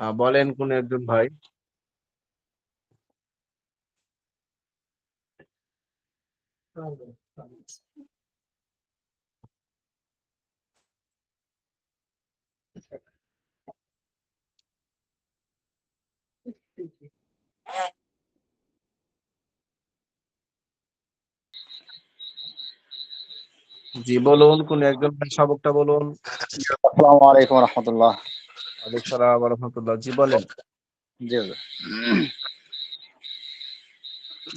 বলেন কোন একজন ভাই। জি বলুন কোন একজন ভাই, সবকটা বলুন। আসসালামু আলাইকুম রহমতুল্লাহ। ওয়ালাইকুম সালাম ওয়া রাহমাতুল্লাহ। জি বলেন। জি হুজুর।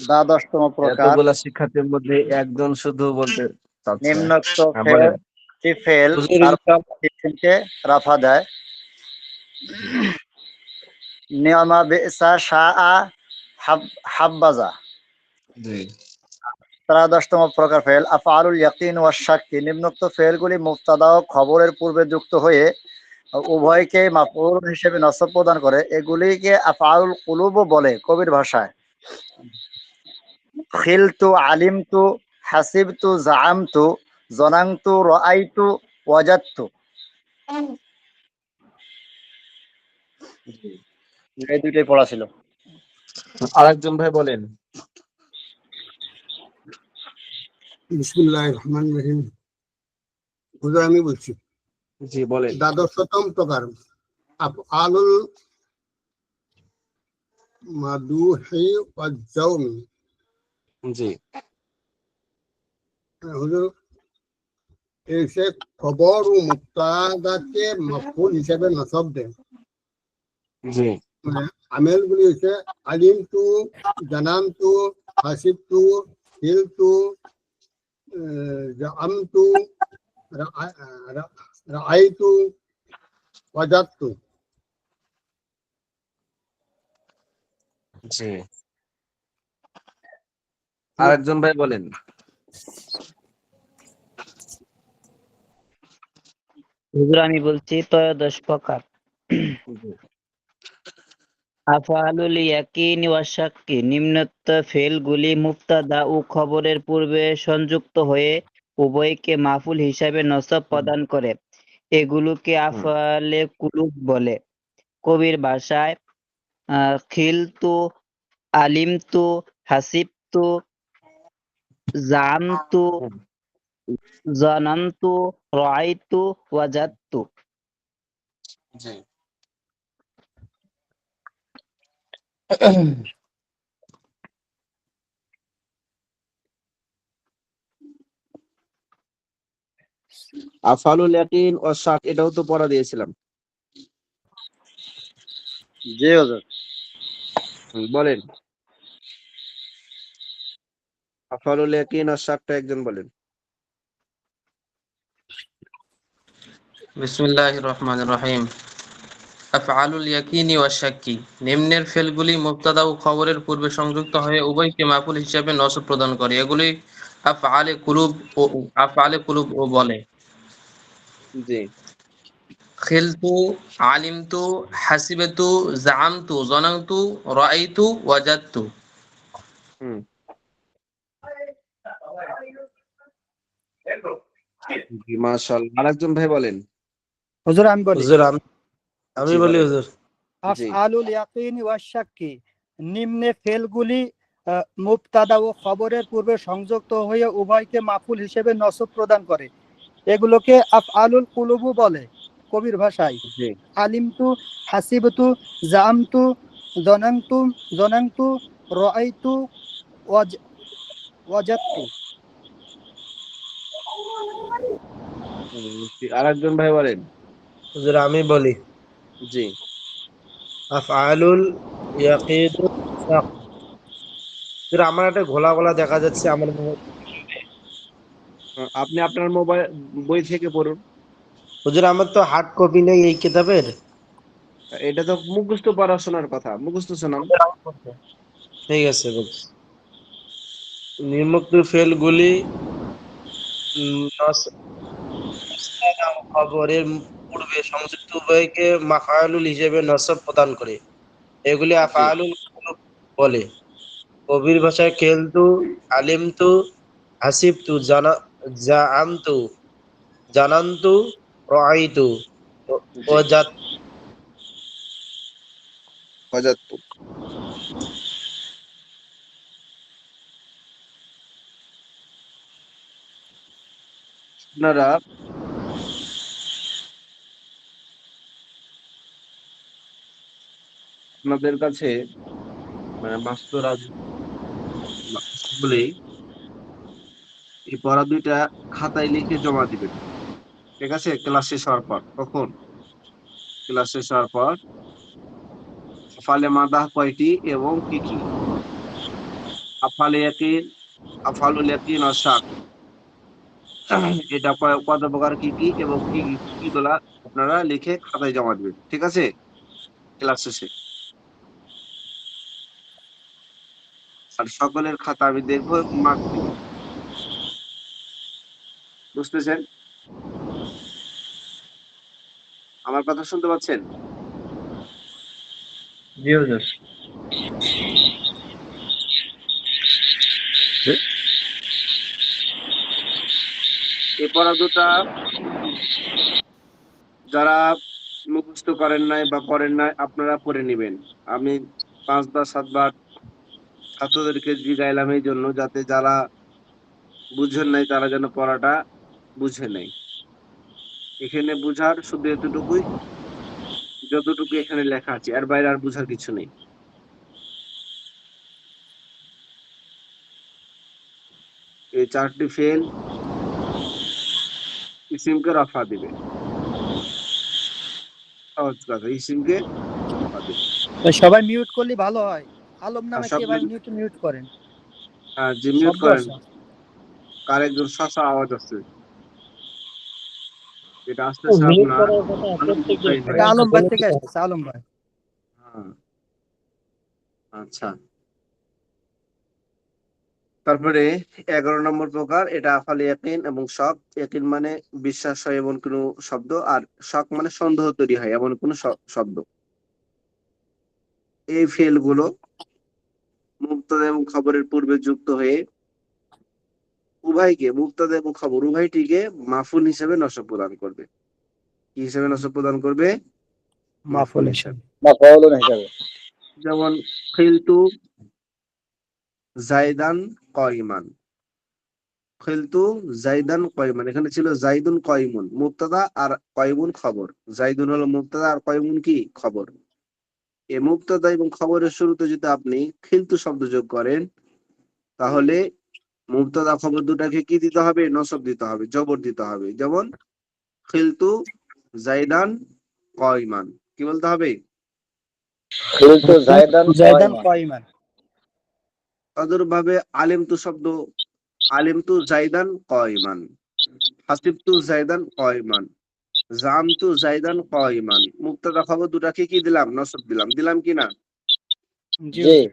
দ্বাদশতম প্রকার এতগুলা শিক্ষার্থীর মধ্যে একজন শুধু বলতে চাচ্ছে। নিম্নোক্ত হ্যাঁ বলেন। ফেল তার ফিলকে রাফা দেয়। নিয়মা বিসা শাআ হাব্বাজা। জি ত্রয়োদশতম প্রকার ফেল আফআলুল ইয়াকিন ওয়াশ শাক্কি। নিম্নোক্ত ফেলগুলি মুবতাদা ও খবরের পূর্বে যুক্ত হয়ে উভয়কে মাফউল হিসেবে নসব প্রদান করে। এগুলিকে আফআলুল কুলুবও বলে কবির ভাষায়। খিলতু, আলিমতু, হাসিবতু, জাআমতু, জনানতু, রাআইতু, ওয়াজাদতু। জি এই দুইটাই পড়া ছিল। আরেকজন ভাই বলেন। বিসমিল্লাহির রহমানির রহিম। হুজুর আমি বলছি জি বলেন। দ্বাদশতম প্রকার আফআলুল মাদুহি ওয়াজ জাওমি। জি হুজুর এসে খবর ও মুক্তাদাকে মাফউল হিসেবে নসব দেয়। জি আমেলগুলি হচ্ছে আলিমতু, জানানতু, হাসিবতু, হিলতু, জাআমতু, রাআইতু, ওয়াজাদতু। জি আরেকজন ভাই বলেন। হুজুর আমি বলছি ত্রয়োদশ প্রকার জি আফআলুল ইয়াকিন ওয়া শাক্কি। নিম্নোক্ত ফেলগুলি মুবতাদা ও খবরের পূর্বে সংযুক্ত হয়ে উভয়কে মাফুল হিসাবে নসব প্রদান করে। এগুলোকে আফআলে কুলুব বলে কবির ভাষায়। খিলতু, আলিমতু, হাসিবতু, জাআমতু, হুম, জানানতু, রাআইতু, ওয়াজাদতু। জি আফআলুল ইয়াকিন ও শাক, এটাও তো পড়া দিয়েছিলাম। জি হুজুর। বলেন আফআলুল ইয়াকিন ও শাকটা একজন বলেন। বিসমিল্লাহির রহমানির রহিম। আফআলুল ইয়াকিনি ওয়াশ শাক্কি। নিম্নের ফেলগুলি মুবতাদা ও খবরের পূর্বে সংযুক্ত হয়ে উভয়কে মাফুল হিসাবে নসব প্রদান করে। এগুলি আফআলে কুলুব ও বলে। জি খিলতু, আলিমতু, হাসিবতু, জাআমতু, জনানতু, রাআইতু, ওয়াজাদতু। হুম জি মাশাআল্লাহ। আরেকজন ভাই বলেন। হুজুর আমি বলি হুজুর আমি জি বলি বলেন। হুজুর। জি আফআলুল ইয়াকিন ওয়াশ শাক্কি। নিম্নে ফেলগুলি মুবতাদা ও খবরের পূর্বে সংযুক্ত হয়ে উভয়কে মাফুল হিসেবে নসব প্রদান করে। এগুলোকে আফআলুল কুলুবু বলে কবির ভাষায়। জি আলিমতু, হাসিবতু, জাআমতু, জনানতু, রাআইতু, ওয়াজাদতু। জি আরেকজন ভাই বলেন। হুজুর আমি বলি জি আফআলুল ইয়াকিন শাক। হুজুর আমার একটা ঘোলা ঘোলা দেখা যাচ্ছে আমার আপনি আপনার মোবাইল বই থেকে পড়ুন। হুজুর আমার তো হার্ড কপি নেই এই কিতাবের। এটা তো মুখস্থ পড়াশোনার কথা, মুখস্থ শোনান। ঠিক আছে বলছি। নিম্নোক্ত ফেলগুলি মুবতাদা ও খবরের পূর্বে সংযুক্ত উভয়কে মাফআলুল হিসেবে নসব প্রদান করে। এগুলি জি আফআলুল কুলুব বলে কবির ভাষায়। খেলতু, আলিমতু, হাসিবতু, জাআমতু, জানান্তু, রাআইতু, জি ওয়াজাদ। ওয়াজাদতু। আপনারা আপনাদের কাছে মানে মাস্টার বলেই এই পড়া দুইটা খাতায় লিখে জমা দিবেন, ঠিক আছে? ক্লাস শেষ হওয়ার পর। কখন? ক্লাস শেষ হওয়ার পর। আফালে মাদাহ কয়টি এবং কি কি? আফালে ইয়াকিন, আফালুল ইয়াকিন আর শাক, এটা কত প্রকার, কি কি এবং কি কি গুলা আপনারা লিখে খাতায় জমা দিবেন, ঠিক আছে? ক্লাস শেষে। আর সকলের খাতা আমি দেখবো, মার্ক দিব। বুঝতেছেন? আমার কথা শুনতে পাচ্ছেন? জি হুজুর। এই পড়া দুটা যারা মুখস্থ করেন নাই বা পড়েন নাই আপনারা পড়ে নেবেন। আমি 5 বার 7 বার ছাত্রদেরকে জিগাইলাম এই জন্য, যাতে যারা বুঝেন নাই তারা যেন পড়াটা বুঝে নেয়। এখানে বুঝার শুধু এতটুকুই, যতটুকু এখানে লেখা আছে, এর বাইরে আর বুঝার কিছু নেই। এই 4টি ফেল ইসিমকে রফা দিবে, সহজ কথা, ইসিমকে রফা দিবে। সবাই মিউট করলে ভালো হয়। আলম আর নামে কে সকলে ভাই মিউট করেন, যে মিউট শব্দ করেন, আসে। কার একজন শশা আওয়াজ আছে, এটা আসতেছে আপনার আনন্দ ভাই এটা ভাই। আলম ভাই থেকে আসছে, আলম ভাই। হ্যাঁ, আচ্ছা। তারপরে 11 নম্বর প্রকার, এটা আফালে ইয়াকিন এবং শক। ইয়াকিন মানে বিশ্বাস হয় এমন কোনো শব্দ, আর শক মানে সন্দেহ তৈরি হয় এমন কোনো শব্দ। এই ফেল গুলো মুবতাদা এবং খবরের পূর্বে যুক্ত হয়ে উভয়কে, মুবতাদা এবং খবর উভয়টিকে মাফুল হিসেবে নসব প্রদান করবে। কি হিসেবে নসব প্রদান করবে? মাফুল মাফুল হিসেবে। মাফউলুন হিসাবে। যেমন খিলতু জাইদান কয়মান, খিলতু জাইদান কয়মান, এখানে ছিল জাইদুন কয়মুন মুবতাদা আর কয়মুন খবর। জাইদুন হলো মুবতাদা আর কয়মুন কি খবর। এই মুবতাদা এবং খবরের শুরুতে যদি আপনি খিলতু শব্দ যোগ করেন, তাহলে মুবতাদা খবর দুটাকে কি দিতে হবে? নসব দিতে হবে, জবর দিতে হবে। যেমন খিলতু জাইদান কয়মান, কি বলতে হবে? খিলতু জায়দান জায়দান কায়মান। কয়মান। তদুরভাবে আলিমতু শব্দ, আলিমতু জাইদান কয়মান, হাসিবতু জাইদান কয়মান, জামতু জাইদান কয়মান। মুবতাদা খবর দুটাকে কি দিলাম? নসব দিলাম। দিলাম কি না? জি জি। হুজুর।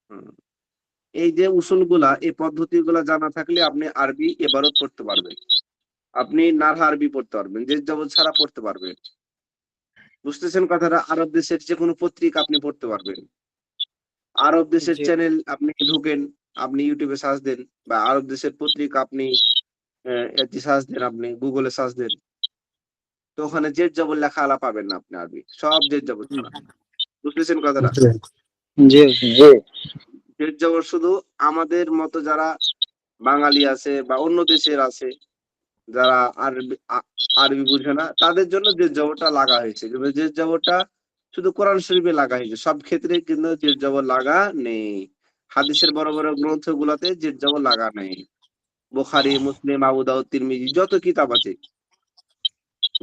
হুম। এই যে উসুলগুলা, এই পদ্ধতিগুলা জানা থাকলে আপনি আরবি ইবারত পড়তে পারবেন, আপনি নারহা আরবি পড়তে পারবেন, যে জবর ছাড়া পড়তে পারবেন। বুঝতেছেন কথাটা? আরব দেশের যে কোনো পত্রিকা আপনি পড়তে পারবেন। আরব দেশের জি চ্যানেল আপনি ঢুকেন, আপনি ইউটিউবে সার্চ দেন, বা আরব দেশের পত্রিকা আপনি সার্চ দেন, আপনি গুগলে সার্চ দেন, তো ওখানে জেড জবর লেখা আলা পাবেন না আপনি, আরবি সব জেড জবর ছাড়া। বুঝতেছেন কথাটা? জি জি। জেড জবর শুধু আমাদের মতো যারা বাঙালি আছে বা অন্য দেশের আছে, যারা আরবি আরবি বুঝে না, তাদের জন্য জেড জবরটা লাগা হয়েছে। কিন্তু জেড জবরটা শুধু কোরআন শরীফে লাগা হয়েছে, সব ক্ষেত্রে কিন্তু জেড জবর লাগা নেই। হাদিসের বড় বড় গ্রন্থগুলোতে জেড জবর লাগা নেই। বুখারী, মুসলিম, আবু দাউদ, তিরমিজি, যত কিতাব আছে,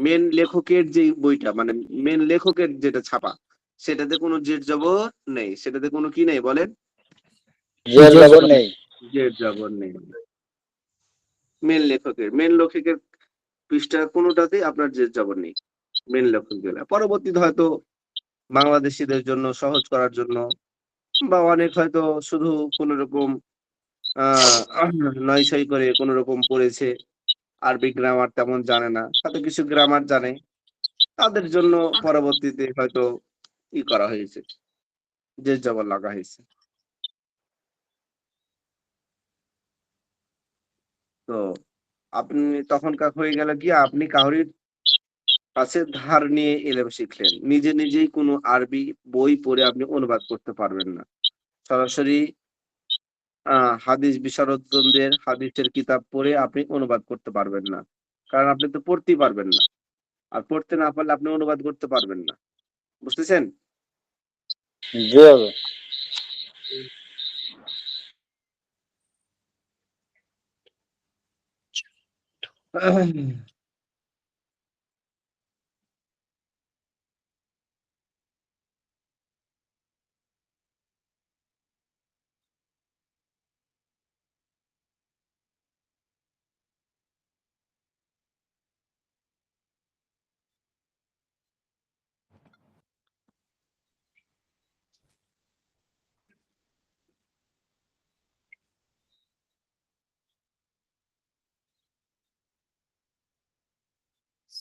মেন লেখকের যে বইটা, মানে মেন লেখকের যেটা ছাপা, সেটাতে কোনো জেড জবর নেই। সেটাতে কোনো কি নেই বলেন? জের জবর নেই। জেড জবর নেই। মেন লেখকের পৃষ্ঠা কোনোটাতেই আপনার জেড জবর নেই। মেন লেখকগুলা পরবর্তীতে হয়তো বাংলাদেশিদের জন্য সহজ করার জন্য, বা অনেক হয়তো শুধু কোন রকম নয়ছয় করে কোন রকম পড়েছে, আরবি গ্রামার তেমন জানে না, হয়তো কিছু গ্রামার জানে, তাদের জন্য পরবর্তীতে হয়তো ই করা হয়েছে, জের জবর লাগা হয়েছে। তো আপনি তখনকার হয়ে গেল কি, আপনি কাউরির কাছে ধার নিয়ে এলেম শিখলেন। নিজে নিজেই কোনো আরবি বই পড়ে আপনি অনুবাদ করতে পারবেন না। সরাসরি হাদিস বিশারদদের হাদিসের কিতাব পড়ে আপনি অনুবাদ করতে পারবেন না, কারণ আপনি তো পড়তেই পারবেন না, আর পড়তে না পারলে আপনি অনুবাদ করতে পারবেন না। বুঝতেছেন? জি হবে।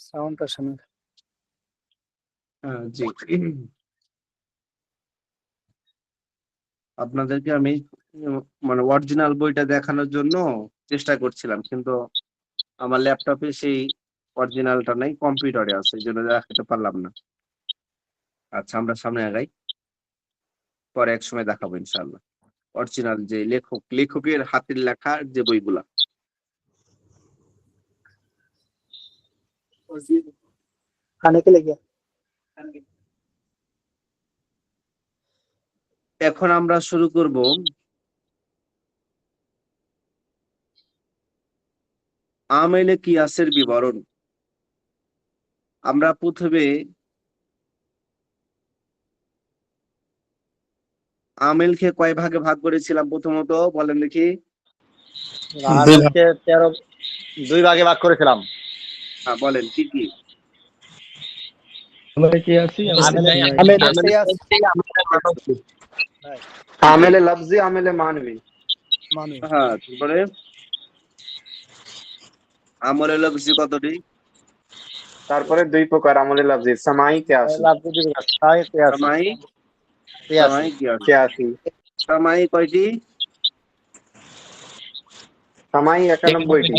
সাউন্ড আসে না। জি, আপনাদেরকে আমি মানে অরিজিনাল বইটা দেখানোর জন্য চেষ্টা করছিলাম, কিন্তু আমার ল্যাপটপে সেই অরিজিনালটা নাই, কম্পিউটারে আছে, এই জন্য দেখাতে পারলাম না। আচ্ছা, আমরা সামনে আগাই, পরে এক সময় দেখাবো ইনশাআল্লাহ অরিজিনাল যে লেখকের হাতের লেখা যে বইগুলা। खाने के लिए क्या? এখন আমরা শুরু করব আমেলে কিয়াসের বিবরণ। আমরা প্রথমে আমেলকে কয় ভাগে ভাগ করেছিলাম? প্রথমত বলেন দেখি। আমেলকে 2 ভাগে ভাগ করেছিলাম। হ্যাঁ, বলেন কি কি? आमेल कियास आमेले लफ्जी आमेले मानवी। मानवी। হ্যাঁ, তারপরে আমলে লফজি কতটি? তারপরে 2 প্রকার আমলে লফজি, সামাই কিয়াসি। সামাই, সামাই কিয়াস। কিয়াসি। সামাই কয়টি? সামাই 91টি।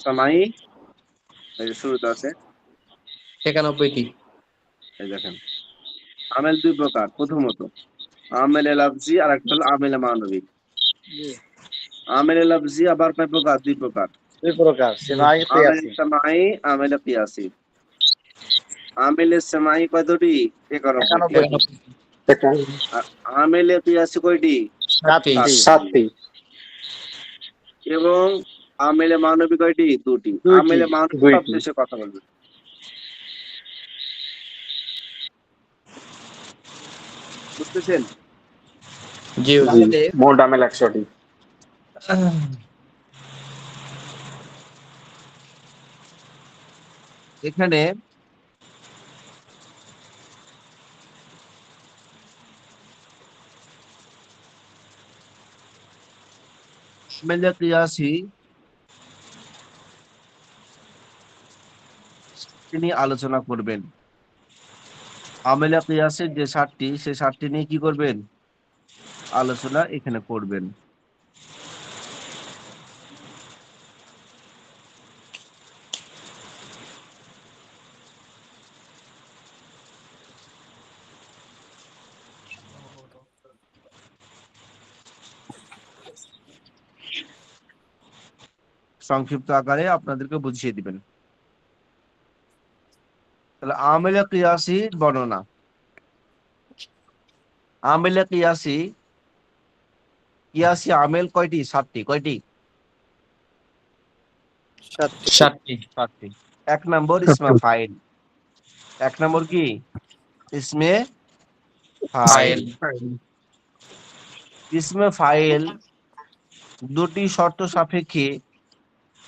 সামাই এই যে শুরুতে আছে 91টি। এই দেখেন, আমেল 2 প্রকার। প্রথমত আমেলে লফজি, আর একটা হলো আমেলে মানবী। আমেলে লফজি আবার কয় প্রকার? 2 প্রকার। 2 প্রকার, সিমাই আমেলে কিয়াসি। সামাই, আমেলে কিয়াসি। আমেলে সামাই কতটি? 91টি। আর আমেলে কিয়াসি কয়টি? 7টি। এবং আমেলে মানবী কয়টি? 2টি। আমেলে মানবী 2টি। সবশেষে কথা বলবে। বুঝতেছেন? জি জি, মোট আমেল 100টি। এখানে আমেলে কিয়াসি তিনি আলোচনা করবেন। আমেলে কিয়াসের যে 7টি, সেই 7টি নিয়ে কি করবেন? আলোচনা এখানে করবেন। সংক্ষিপ্ত আকারে আপনাদেরকে বুঝিয়ে দিবেন। তাহলে আমেলে কিয়াসি বর্ণনা। আমেলে কিয়াসি, কিয়াসি আমেল কয়টি? 7টি। কয়টি? 7টি। 7টি। 1 নম্বর ইসমে ফাইল। 1 নম্বর কি? ইসমে ফাইল। ইসমে ফাইল 2টি শর্ত সাপেক্ষে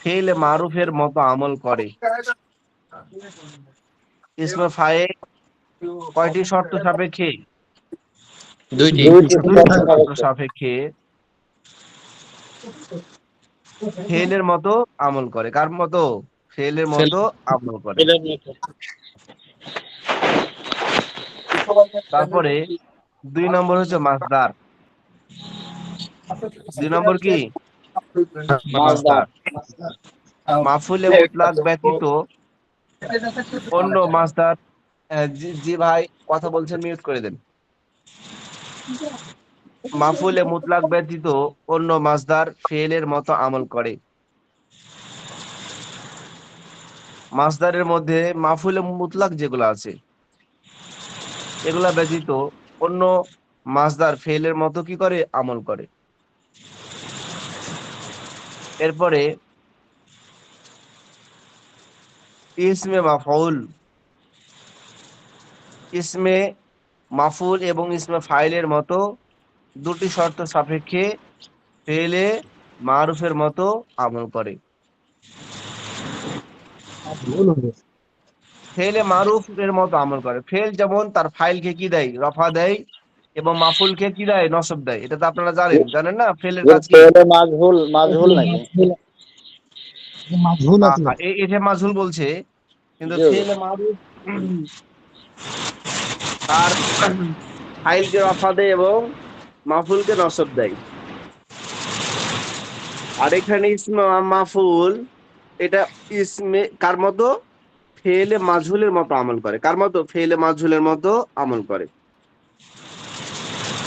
ফেইলে মারুফের মতো আমল করে। ইসমে ফাইল কয়টি শর্ত সাপেক্ষে? 2টি। 2টি শর্ত সাপেক্ষে ফেইলের মতো আমল করে। কার মতো? ফেইলের মতো আমল করে। তারপরে 2 নম্বর হচ্ছে মাসদার। 2 নম্বর কি? মাসদার। মাফুলে মুতলাক ব্যতীত অন্য মাসদার, জি জি ভাই কথা বলছেন, মিউট করে দেন। মাফুলে মুতলাক ব্যতীত অন্য মাসদার ফেলের মতো আমল করে। মাসদারের মধ্যে মাফুলে মুতলাক যেগুলো আছে এগুলা ব্যতীত অন্য মাসদার ফেলের মতো কি করে, আমল করে। এরপরে ইসমে মাফউল, ইসমে মাফুল এবং ইসমে ফাইলের মতো দুটি শর্ত সাপেক্ষে ফেলে মারুফের মতো আমল করে। ফেলে মারুফের মতো আমল করে। ফেল যেমন তার ফাইলকে কি দেয়, রফা দেয়, এবং মাফুলকে কি দেয়, নসব দেয়। এটা তো আপনারা জানেন না ফেলের কাজ কি। মাজহুল নাকি? এটা মাজহুল বলছে, কিন্তু জি। ফেলে মারুফ তার ফাইলকে রফা দেয় এবং মাফুলকে নসব দেয়। আর এখানে ইসমে মাফুল এটা ইসমে কার মতো, ফেলে মাজহুলের মতো আমল করে। কার মতো, ফেলে মাজহুলের মতো আমল করে।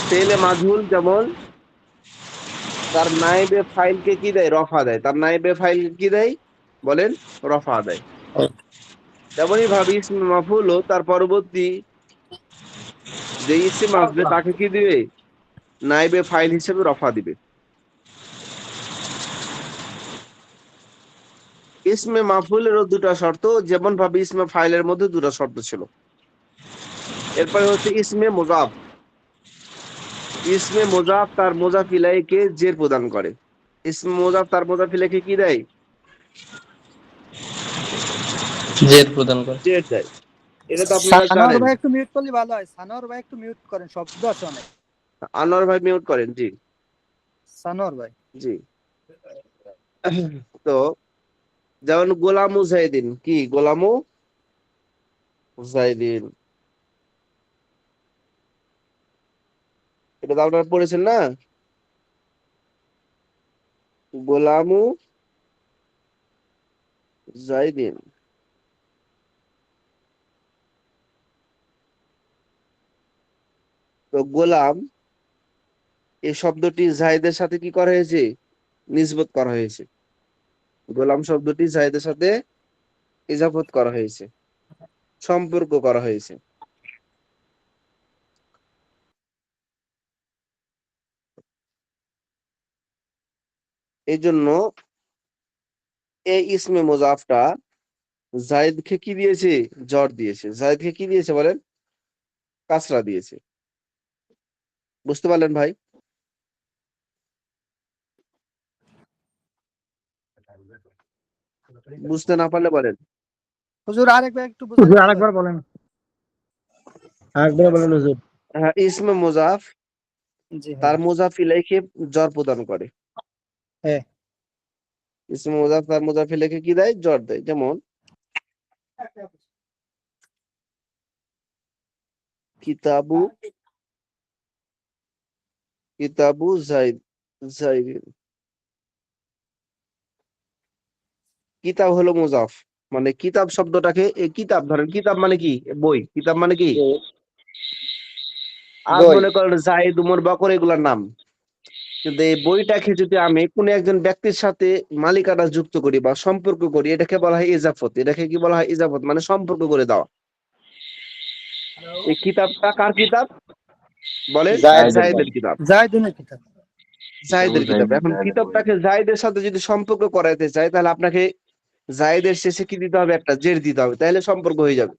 ফেলে মাজহুল যেমন তার নাইবে ফাইলকে কি দেয়, রফা দেয়। তার নাইবে ফাইল কি দেয় বলেন, রফা দেয়। তেমনই ভাবে ইসমে মাফুলও তার পরবর্তী যে ইসিম আসবে তাকে কি দিবে, নাইবে ফাইল হিসেবে রফা দিবে। ইসমে মাফুলেরও দুটা শর্ত, যেমন ভাবে ইসমে ফাইলের মধ্যে দুটা শর্ত ছিল। এরপরে হচ্ছে ইসমে মুজাফ। ইসমে মুজাফ তার মুজাফ ইলাইহিকে জের প্রদান করে। ইসমে মুজাফ তার মুজাফ ইলাইহিকে কি দেয়, জের প্রদান করে। জের দেয়। এটা তো আপনারা সানোয়ার জানেন। ভাই একটু মিউট করলে ভালো হয়। সানোয়ার ভাই একটু মিউট করেন, শব্দ আছে অনেক। আনোয়ার ভাই মিউট করেন। জি সানোয়ার ভাই। জি। তো যেমন গোলামু জাইদিন, কি গোলামু জাইদিন, এটা তো আপনারা পড়েছেন না, গোলামু জাইদিন। তো গোলাম এই শব্দটি জাইদের সাথে কি করা হয়েছে, নিসবত করা হয়েছে। গোলাম শব্দটি জাইদের সাথে ইজাফত করা হয়েছে, সম্পর্ক করা হয়েছে। এই জন্য এই ইসমে মুজাফটা জাইদকে কি দিয়েছে, জর দিয়েছে। জাইদকে কি দিয়েছে বলেন, কাসরা দিয়েছে। বুঝতে পারলেন ভাই? বুঝতে না পারলে বলেন। হুজুর আরেকবার একটু বুঝাই দিতে আরেকবার পারেন? বলেন, আরেকবার বলেন হুজুর। হ্যাঁ, ইসমে মুজাফ জি ভাই। তার মুজাফ ইলাইহিকে জর প্রদান করে। হ্যাঁ। ইসমে মুজাফ তার মুজাফ ইলাইহিকে কি দেয়, জর দেয়। যেমন কিতাবু, কিতাবু জাইদ, জাইদিন। কিতাব হলো মুজাফ, মানে কিতাব শব্দটাকে, এই কিতাব ধরেন, কিতাব মানে কি, বই। কিতাব মানে কি, আজ বই। মনে করেন জাইদ, উমর, বকর এগুলার নাম। কিন্তু এই বইটাকে যদি আমি কোন একজন ব্যক্তির সাথে মালিকানা যুক্ত করি বা সম্পর্ক করি, এটাকে বলা হয় ইজাফত। এটাকে কি বলা হয়, ইজাফত, মানে সম্পর্ক করে দেওয়া। এই কিতাবটা কার কিতাব বলেন, জাইদের কিতাব, জায়দিনের কিতাব। জাইদের কিতাব। এখন কিতাবটাকে জাইদের সাথে যদি সম্পর্ক করাইতে চাই, তাহলে আপনাকে জাইদের শেষে কি দিতে হবে, একটা জের দিতে হবে, তাহলে সম্পর্ক হয়ে যাবে।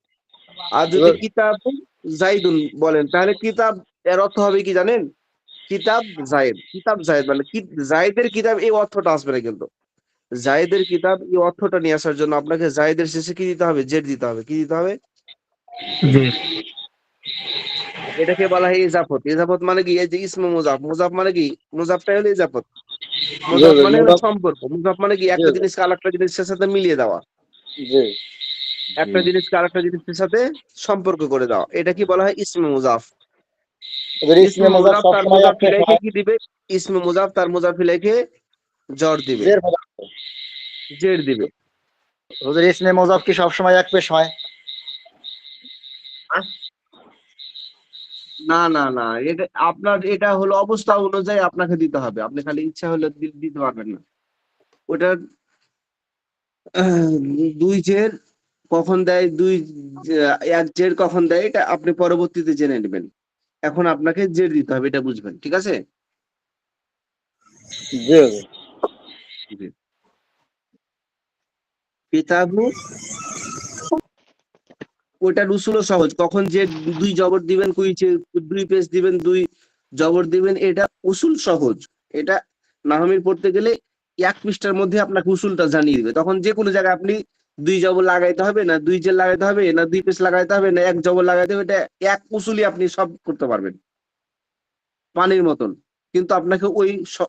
আর যদি কিতাব জাইদুন বলেন, তাহলে কিতাব এর অর্থ হবে কি জানেন, কিতাব জায়েদ। কিতাব জায়েদ মানে কি, জায়েদের কিতাব এই অর্থটা আসবে না। কিন্তু জায়েদের কিতাব এই অর্থটা নিয়ে আসার জন্য আপনাকে জায়েদের শেষে কি দিতে হবে, জের দিতে হবে। কি দিতে হবে, এটাকে বলা হয় ইজাফত। ইজাফত মানে কি, এই যে ইসমে মুজাফ, মুজাফ মানে কি, মুজাফটাই হলো ইজাফত। মুজাফ মানে হলো সম্পর্ক। মুজাফ মানে কি, একটা জিনিসকে আরেকটা জিনিসের সাথে মিলিয়ে দেওয়া, একটা জিনিসকে আরেকটা জিনিসের সাথে সম্পর্ক করে দেওয়া। এটা কি বলা হয়, ইসমে মুজাফ। ইসমে মুজাফ তার মুজাফ ইলাইহিকে কি দিবে, ইসমে মুজাফ তার মুজাফ ইলাইহিকে জ্বর দিবে, জের মুজাফ। জের দিবে। হুজুর ইসমে মুজাফ কি সবসময় এক পেশ হয়? না না না, এটা আপনার এটা হলো অবস্থা অনুযায়ী আপনাকে দিতে হবে, আপনি খালি ইচ্ছা হলে দিতে পারবেন না। ওটার দুই জের কখন দেয়, এক জের কখন দেয়, এটা আপনি পরবর্তীতে জেনে নেবেন। এখন আপনাকে জের দিতে হবে, এটা বুঝবেন, ঠিক আছে? জি হুজুর। জি। কিতাবু, ওটার উসুলও সহজ, কখন যে দুই জবর দিবেন, দুই পেশ দিবেন, দুই জবর দিবেন, এটা উসুল সহজ। এটা নাহমির পড়তে গেলে এক পৃষ্ঠার মধ্যে আপনাকে উসুলটা জানিয়ে দিবে। তখন যে কোনো জায়গায় আপনি দুই জবর লাগাইতে হবে না, দুই জের লাগাইতে হবে না, দুই পেশ লাগাইতে হবে না, এক জবর লাগাইতে হবে, এটা এক উসুলই আপনি সব করতে পারবেন পানির মতন। কিন্তু আপনাকে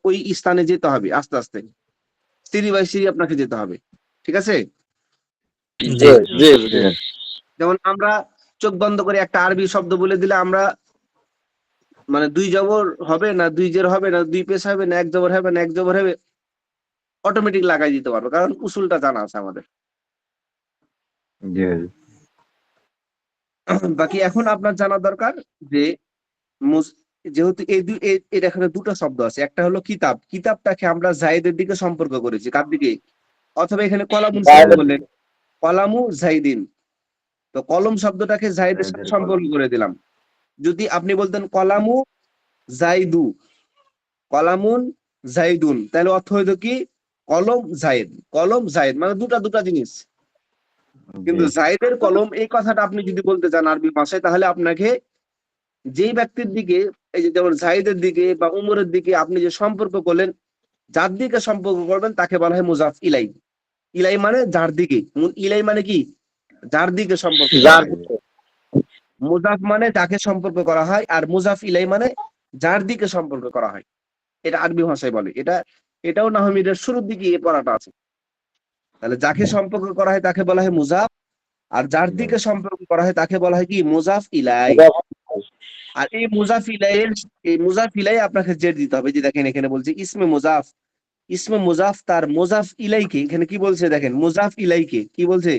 ওই স্থানে যেতে হবে, আস্তে আস্তে সিঁড়ি বাই সিঁড়ি আপনাকে যেতে হবে, ঠিক আছে? জি জি হুজুর। যেমন আমরা চোখ বন্ধ করে একটা আরবি শব্দ বলে দিলে আমরা মানে দুই জবর হবে না, দুই জের হবে না, দুই পেশ হবে না, এক জবর হবে না, এক জবর হবে, অটোমেটিক লাগাই দিতে পারবো, কারণ উসুলটা জানা আছে আমাদের। বাকি এখন আপনার জানা দরকার যে যেহেতু এটা এখানে দুটো শব্দ আছে, একটা হলো কিতাব, কিতাবটাকে আমরা জায়েদের দিকে সম্পর্ক করেছি, কার দিকে? অথবা এখানে কলামুন শব্দ বললেন, কলামু জাইদিন, তো কলম শব্দটাকে জায়েদের সাথে সম্পর্ক করে দিলাম। যদি আপনি বলতেন কলামু জাইদু, কলামুন জাইদুন, তাহলে অর্থ হইতো কি কলম জায়েদ, কলম জায়েদ, মানে দুটা জিনিস। কিন্তু জায়েদের কলম এই কথাটা আপনি যদি বলতে চান আরবি ভাষায়, তাহলে আপনাকে যেই ব্যক্তির দিকে, এই যে যেমন জায়েদের দিকে বা উমরের দিকে আপনি যে সম্পর্ক করলেন, যার দিকে সম্পর্ক করবেন তাকে বলা হয় মুজাফ ইলাই। ইলাই মানে যার দিকে, ইলাই মানে কি যার দিকে সম্পর্ক করা হয়। মুজাফ মানে যাকে সম্পর্ক করা হয়, আর মুজাফ ইলাই মানে যার দিকে সম্পর্ক করা হয়। এটা আরবি ভাষায় বলে। এটাও নাহমিদের শুরুর দিকে এই পড়াটা আছে। তাহলে যাকে সম্পর্ক করা হয় তাকে বলা হয় মুজাফ, আর যার দিকে সম্পর্ক করা হয় তাকে বলা হয় কি মুজাফ ইলাই। আর এই মুজাফ ইলাই আপনাকে জের দিতে হবে। যে দেখেন এখানে বলছে ইসমে মুজাফ, ইসমে মুজাফ তার মুজাফ ইলাইকে, এখানে কি বলছে দেখেন, মুজাফ ইলাইকে কি বলছে,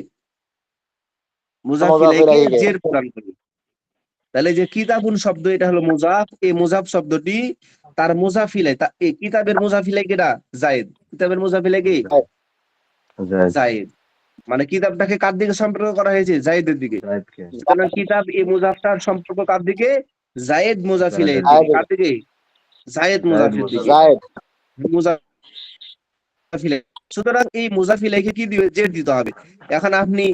মুজাফ ইলাইকে জের প্রদান করবে। তাহলে যে কিতাবুন শব্দ, এটা হলো মুজাফ, এই মুজাফ শব্দটি তার মুজাফ ইলাই, এই কিতাবের মুজাফ ইলাই কেডা? জায়েদ। কিতাবের মুজাফ ইলাই কি? জায়েদ। মানে কিতাবটাকে কার দিকে সম্পর্ক করা হয়েছে? জায়েদের দিকে। সুতরাং কিতাব এই মুজাফটার সম্পর্ক কার দিকে? জায়েদ মুজাফ ইলাইহির দিকে। কার দিকে? জায়েদ মুজাফের দিকে। মুজাফ ইলাই। সুতরাং এই মুজাফ ইলাইকে কি দিবে? জের দিতে হবে। এখন আপনি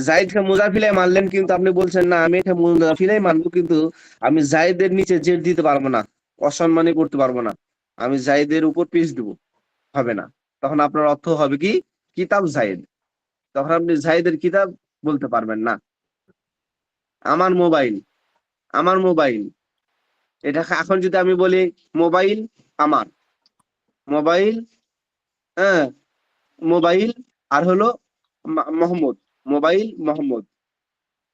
জায়েদকে মুজাফ ইলাই মানলেন, কিন্তু আপনি বলছেন না আমি এটা মুজাফ ইলাই মানবো, কিন্তু আমি জায়েদের নিচে জের দিতে পারবো না, অসম্মানী করতে পারবো না, আমি জায়েদের উপর পেশ দিব, হবে না। তখন আপনার অর্থ হবে কি কিতাব জায়েদ, তখন আপনি জায়েদের কিতাব বলতে পারবেন না। আমার মোবাইল, আমার মোবাইল, এটা এখন যদি আমি বলি মোবাইল আমার, মোবাইল, হ্যাঁ মোবাইল, আর হলো মোহাম্মদ, মোবাইল মোহাম্মদ,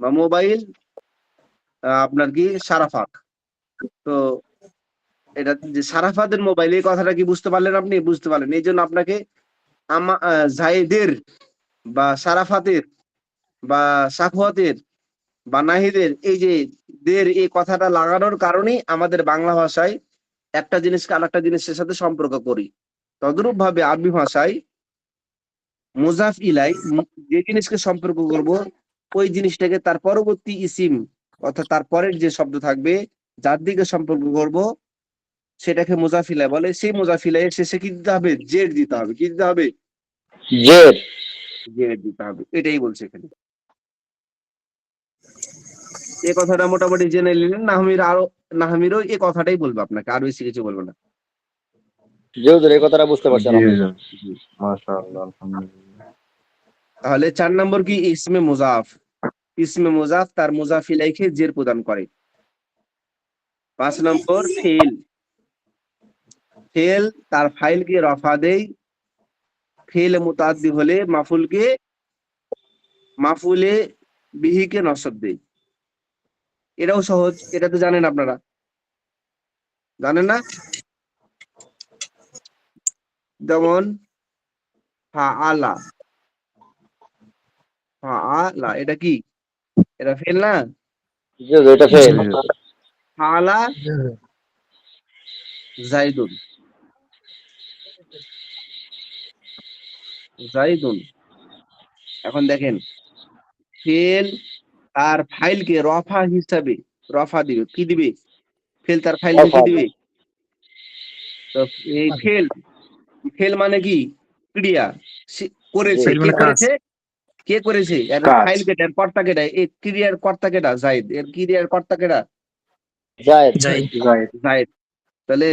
বা মোবাইল আপনার কি সারাফাত, তো এটা যে সারাফাতের মোবাইল, এই কথাটা কি বুঝতে পারলেন? আপনি বুঝতে পারলেন। এই জন্য আপনাকে জায়েদের বা সারাফাতের বা সাফওয়াতের বা নাহিদের এই যে দের, এই কথাটা লাগানোর কারণেই আমাদের বাংলা ভাষায় একটা জিনিসকে আরেকটা জিনিসের সাথে সম্পর্ক করি। তদ্রূপ ভাবে আরবি ভাষায় মুজাফ ইলাই যে জিনিসকে সম্পর্ক করব, ওই জিনিসটাকে তার পরবর্তী ইসিম, অর্থাৎ তার পরের যে শব্দ থাকবে যার দিকে সম্পর্ক করব, সেটাকে মুজাফ ইলাই বলে। সেই মুজাফ ইলাইয়ের শেষে কি দিতে হবে? জের দিতে হবে। কি দিতে হবে? জের দিতে হবে। এটাই বলছে এখানে। এই কথাটা মোটামুটি জেনে নিলেন। নাহমিরও এই কথাটাই বলবে আপনাকে, আর বেশি কিছু বলবো না। জি হুজুর, এই কথাটা বুঝতে পারছেন। তাহলে 4 নম্বর কি? ইসমে মুজাফ। ইসমে মুজাফ তার মুজাফ ইলাইকে জের প্রদান করে। 5 নম্বর ফেল। ফেল তার ফাইলকে রফা দেয়, ফেল মুতাআদ্দি হলে মাফুলে বিহিকে নসব দেয়। এটাও সহজ, এটা তো জানেন আপনারা, জানেন না? যেমন ফাআলা, ফাআলা এটা কি? এটা ফেল না? জি হুজুর, এটা ফেল। ফাআলা জাইদুন, জাইদুন। এখন দেখেন ফেল তার ফাইলকে রফা হিসাবে রফা দিবে, কি দিবে? ফেল তার ফাইলকে কি দিবে? তো এই ফেল, ফেল মানে কি? ক্রিয়া। করেছে, জি। কে করেছে? কে করেছে? এর কাজ। ফাইল কেটা, এর কর্তা কেটা? এই ক্রিয়ার কর্তা কেটা? জাইদ। এর ক্রিয়ার কর্তা কেটা? জায়েদ। জায়েদ। জাইদ। তাহলে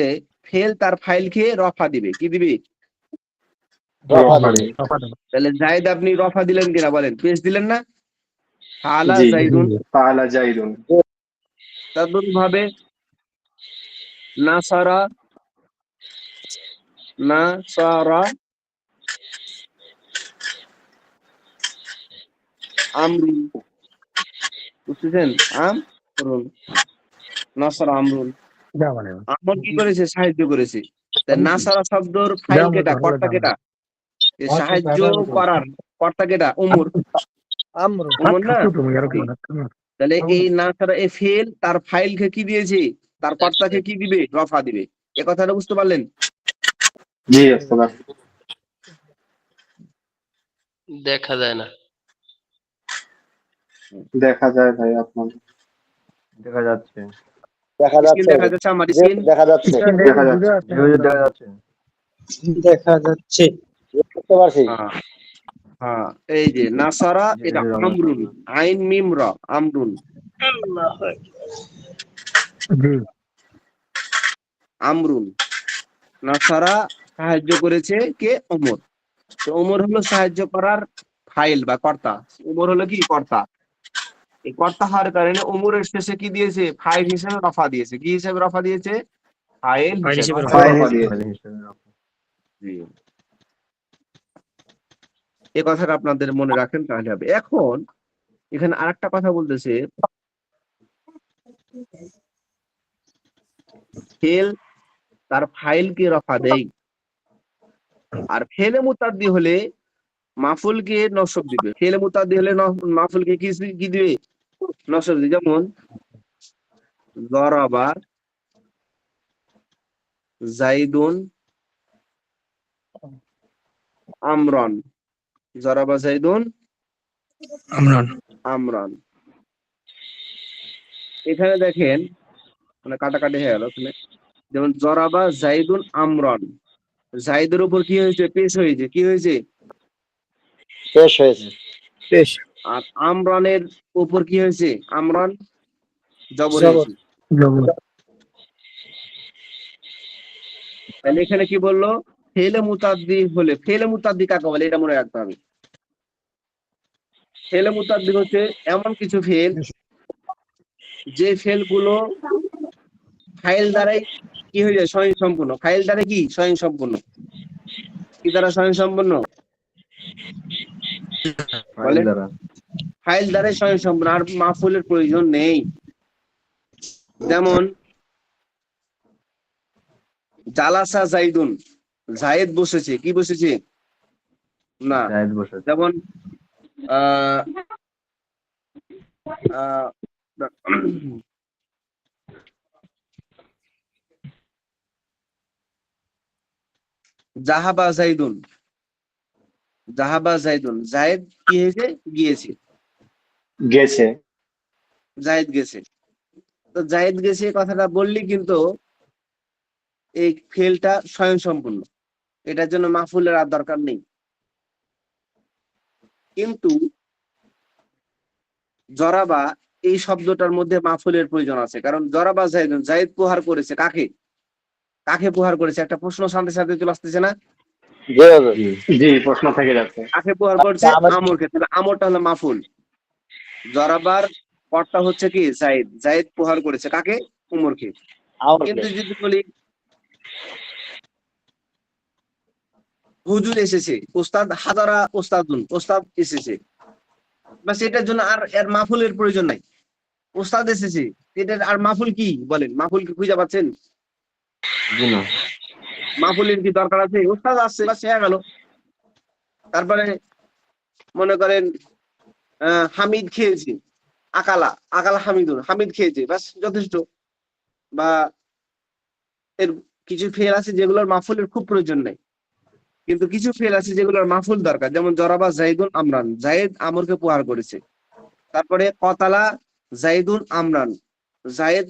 ফেল তার ফাইলকে রফা দিবে, কি দিবে? রফা রফা দিবে। দিবে। তাহলে জাইদ আপনি রফা দিলেন কিনা বলেন? পেশ দিলেন না? ফাআলা জি। জাইদুন। ফাআলা জাইদুন। তদ্রূপ ভাবে নাসারা, নাসারা আমরুন, বুঝতেছেন? আমরুন, নাসারা আমরুন। আমর কি করেছে? সাহায্য করেছে। তাই নাসারা শব্দর ফাইল কেটা, কর্তা কেটা? এই সাহায্য করার কর্তা কেটা? উমর, আমরু। উমর না? তাহলে এই নাসারা এই ফেল তার ফাইলকে কি দিয়েছে? তার কর্তাকে কি দিবে? রফা দিবে। এ কথাটা বুঝতে পারলেন? জি ওস্তাদ। দেখা যায় না। দেখা যায় ভাই আপনাদের। দেখা যাচ্ছে। দেখা স্ক্রিন যাচ্ছে। দেখা যাচ্ছে আমার জি, স্ক্রিন? দেখা যাচ্ছে। দেখা যাচ্ছে। জি হুজুর, দেখা যাচ্ছে। দেখা যাচ্ছে। বুঝতে পারছি। হ্যাঁ, হ্যাঁ, এই যে নাসারা, জি এটা হুজুর, আমার আমরুন, আইন মিম রা, আমরুন, আমরুন। নাসারা সাহায্য করেছে কে? ওমর। তো ওমর হলো সাহায্য করার ফাইল বা কর্তা। ওমর হলো কি? কর্তা। এই কর্তা হওয়ার কারণে ওমরের শেষে কি দিয়েছে? ফাইল হিসেবে রফা দিয়েছে। কি হিসেবে রফা দিয়েছে? ফাইল হিসেবে। ফাইল হিসেবে। জি। এই কথাটা আপনাদের মনে রাখেন তাহলে হবে। এখন এখানে আরেকটা কথা বলতেছে, ফেল তার ফাইলকে রফা দেয়, আর ফেলে মুতাদ্দি হলে মাফুলকে নসব দিবে। ফেলে মুতাদ্দি হলে মাফুলকে কি দিবে? নসব দিবে। যেমন জরাবা জাইদুন আমরান, জরাবা জাইদুন আমরান। এখানে দেখেন মানে কাটাকাটি হয়ে গেল এখানে। যেমন জরাবা জাইদুন আমরান, জাইদের উপর কি হয়েছে? পেশ হয়েছে। কি হয়েছে? পেশ হয়েছে। পেশ। আর আমরানের উপর কি হয়েছে? আমরান জবর জবর। হয়েছে। তাহলে এখানে কি বললো? ফেলে মুতাদ্দি হলে, ফেলে মুতাদ্দি কাকে বলে এটা মনে রাখতে হবে। ফেলে মুতাদ্দি হচ্ছে এমন কিছু ফেল যে ফেল গুলো ফাইল দ্বারাই কি হয়ে যায়? স্বয়ং সম্পূর্ণ। ফাইল দ্বারা কি? স্বয়ং সম্পূর্ণ। কি দ্বারা স্বয়ং সম্পূর্ণ? বলে ফাইল দ্বারাই স্বয়ং সম্পূর্ণ, আর মাফুলের প্রয়োজন নেই। যেমন জালাসা জাইদুন, জায়েদ বসেছে। কি বসেছে? না। জায়েদ বসেছে। যেমন আহ আহ জাহাবা জাইদুন, জাহাবা জাইদুন, জায়েদ কি হয়েছে? গিয়েছে। গেছে। জায়েদ গেছে। তো জায়েদ গেছে কথাটা বললি কিন্তু এই ফেলটা স্বয়ং সম্পূর্ণ, এটার জন্য মাফুলের আর দরকার নেই। কিন্তু জরাবা এই শব্দটার মধ্যে মাফুলের প্রয়োজন আছে, কারণ জরাবা জাইদুন, জায়েদ প্রহার করেছে কাকে? কাকে প্রহার করেছে? একটা প্রশ্ন সাথে সাথে চলে আসতেছে না? জি হুজুর। জি প্রশ্ন থেকে যাচ্ছে। কাকে প্রহার করছে? আমরকে। তাহলে আমরটা হলো মাফুল। জরাবার কর্তা হচ্ছে কি? জায়েদ। জায়েদ প্রহার করেছে কাকে? উমরকে। কিন্তু যদি বলি হুজুর এসেছে, ওস্তাদ হাজারা ওস্তাদুন, ওস্তাদ এসেছে, বাস এটার জন্য আর এর মাফুলের প্রয়োজন নাই। ওস্তাদ এসেছে, এটার আর মাফুল কি? বলেন, মাফুল কি খুঁজে পাচ্ছেন? জি না। মাফুলের কি দরকার আছে? উস্তাদ আসছে বা সে গেল। তারপরে মনে করেন হামিদ খেয়েছে, আকালা আকালা হামিদুন, হামিদ খেয়েছে, বাস যথেষ্ট। বা এর কিছু ফেল আছে যেগুলোর মাফুলের খুব প্রয়োজন নেই, কিন্তু কিছু ফেল আছে যেগুলোর মাফুল দরকার, যেমন জরাবা জাইদুন আমরান, জায়েদ আমরকে প্রহার করেছে। তারপরে কতালা জাইদুন আমরান, জায়েদ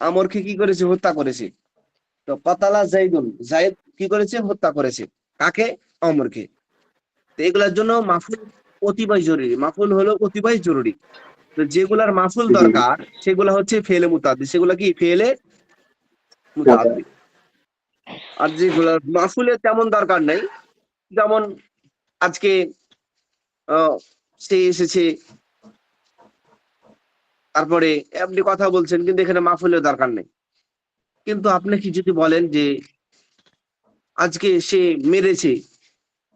আমরকে কি করেছে? হত্যা করেছে। তো কতালা জাইদুন, জায়েদ কি করেছে? হত্যা করেছে। কাকে? আমরকে। তো এগুলোর জন্য মাফুল অতিবাই জরুরি, মাফুল হলো অতিবাই জরুরি। তো যেগুলার মাফুল জি দরকার সেগুলা হচ্ছে ফেলে মুতাদ্দি, সেগুলা কি? ফেলে মুতাদ্দি। আর যেগুলা মাফুলের তেমন দরকার নাই, যেমন আজকে সে এসেছে, তারপরে আপনি কথা বলছেন, কিন্তু এখানে মাফুলের দরকার নেই। কিন্তু আপনি কি যদি বলেন যে আজকে সে মেরেছে,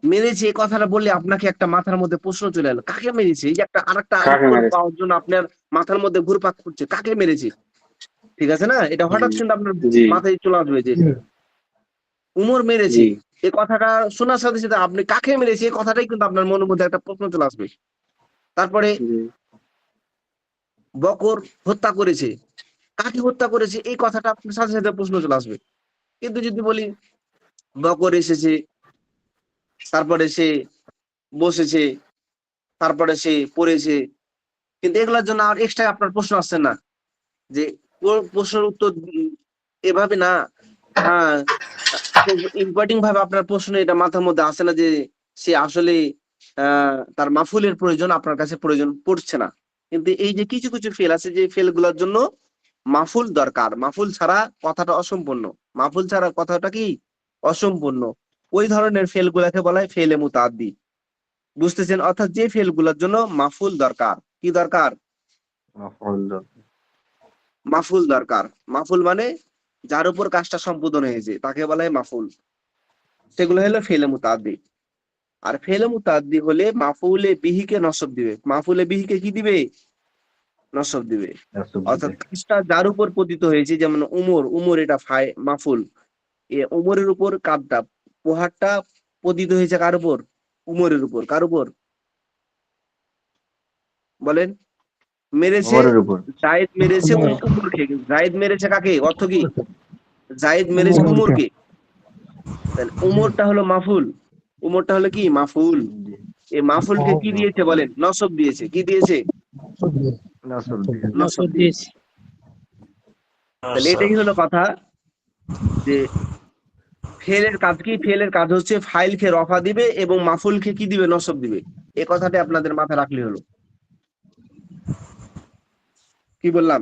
মেরেছে, এই কথাটা বললে আপনাকে একটা মাথার মধ্যে প্রশ্ন চলে এলো, কাকে মেরেছে? এই যে একটা আরেকটা কাকে উত্তর মেরেছে? পাওয়ার জন্য আপনার মাথার মধ্যে ঘুরপাক করছে, কাকে মেরেছে? ঠিক আছে না? এটা হঠাৎ কিন্তু আপনার জি মাথায় চলে আসবে যে উমর মেরেছে। জি এই কথাটা শোনার সাথে সাথে আপনি কাকে মেরেছে এই কথাটাই কিন্তু আপনার মনের মধ্যে একটা প্রশ্ন চলে আসবে। তারপরে জি বকর হত্যা করেছে, কাকে হত্যা করেছে এই কথাটা আপনার সাথে সাথে প্রশ্ন চলে আসবে। কিন্তু যদি বলি বকর এসেছে, তারপরে সে বসেছে, তারপরে সে পড়েছে, কিন্তু এগুলোর জন্য আর এক্সট্রা আপনার প্রশ্ন আসছে না, যে প্রশ্নের উত্তর এভাবে না। হ্যাঁ, ইম্পর্টিং ভাবে আপনার প্রশ্ন এটা মাথার মধ্যে আসে না যে সে আসলে তার মাফুলের প্রয়োজন আপনার কাছে প্রয়োজন পড়ছে না। কিন্তু এই যে কিছু কিছু ফেল আছে, যে ফেল গুলোর জন্য মাফুল দরকার, মাফুল ছাড়া কথাটা অসম্পূর্ণ, মাফুল ছাড়া কথাটা কি? অসম্পূর্ণ। ওই ধরনের ফেল গুলাকে বলা হয় ফেলে মুতাদ্দি। বুঝতেছেন? অর্থাৎ যে ফেল গুলোর জন্য মাফুল দরকার। কি দরকার? মাফুল দরকার। মাফুল মানে যার উপর কাজটা সম্পাদন হয়েছে তাকে বলা হয় মাফুল। সেগুলো হলো ফেলে মুতাদ্দি। আর ফেলে মুতাদ্দি হলে মাফুলে বিহিকে নসব দিবে, মাফুলে বিহিকে কি দিবে? নসব দিবে। অর্থাৎ কাজটা যার উপর পতিত হয়েছে, যেমন উমর, উমর এটা মাফুল, এ উমরের উপর কাবটা, প্রহারটা পতিত হয়েছে কার উপর? উমরের উপর। কার উপর বলেন? মেরেছে জায়েদ, মেরেছে উমরকে। জায়েদ মেরেছে কাকে? অর্থ কি? জায়েদ মেরেছে উমরকে। তাহলে উমরটা হলো মাফুল, উমরটা হলো কি? মাফুল। এই মাফুলকে কি দিয়েছে বলেন? নসব দিয়েছে। কি দিয়েছে? নসব দিয়েছে। তাহলে এটাই হলো কথা, যে ফেলের কাজ কি? ফেলের কাজ হচ্ছে ফাইলকে রফা দিবে এবং মাফুলকে কি দিবে? নসব দিবে। এই কথাটা আপনাদের মাথায় রাখলে হলো। কি বললাম?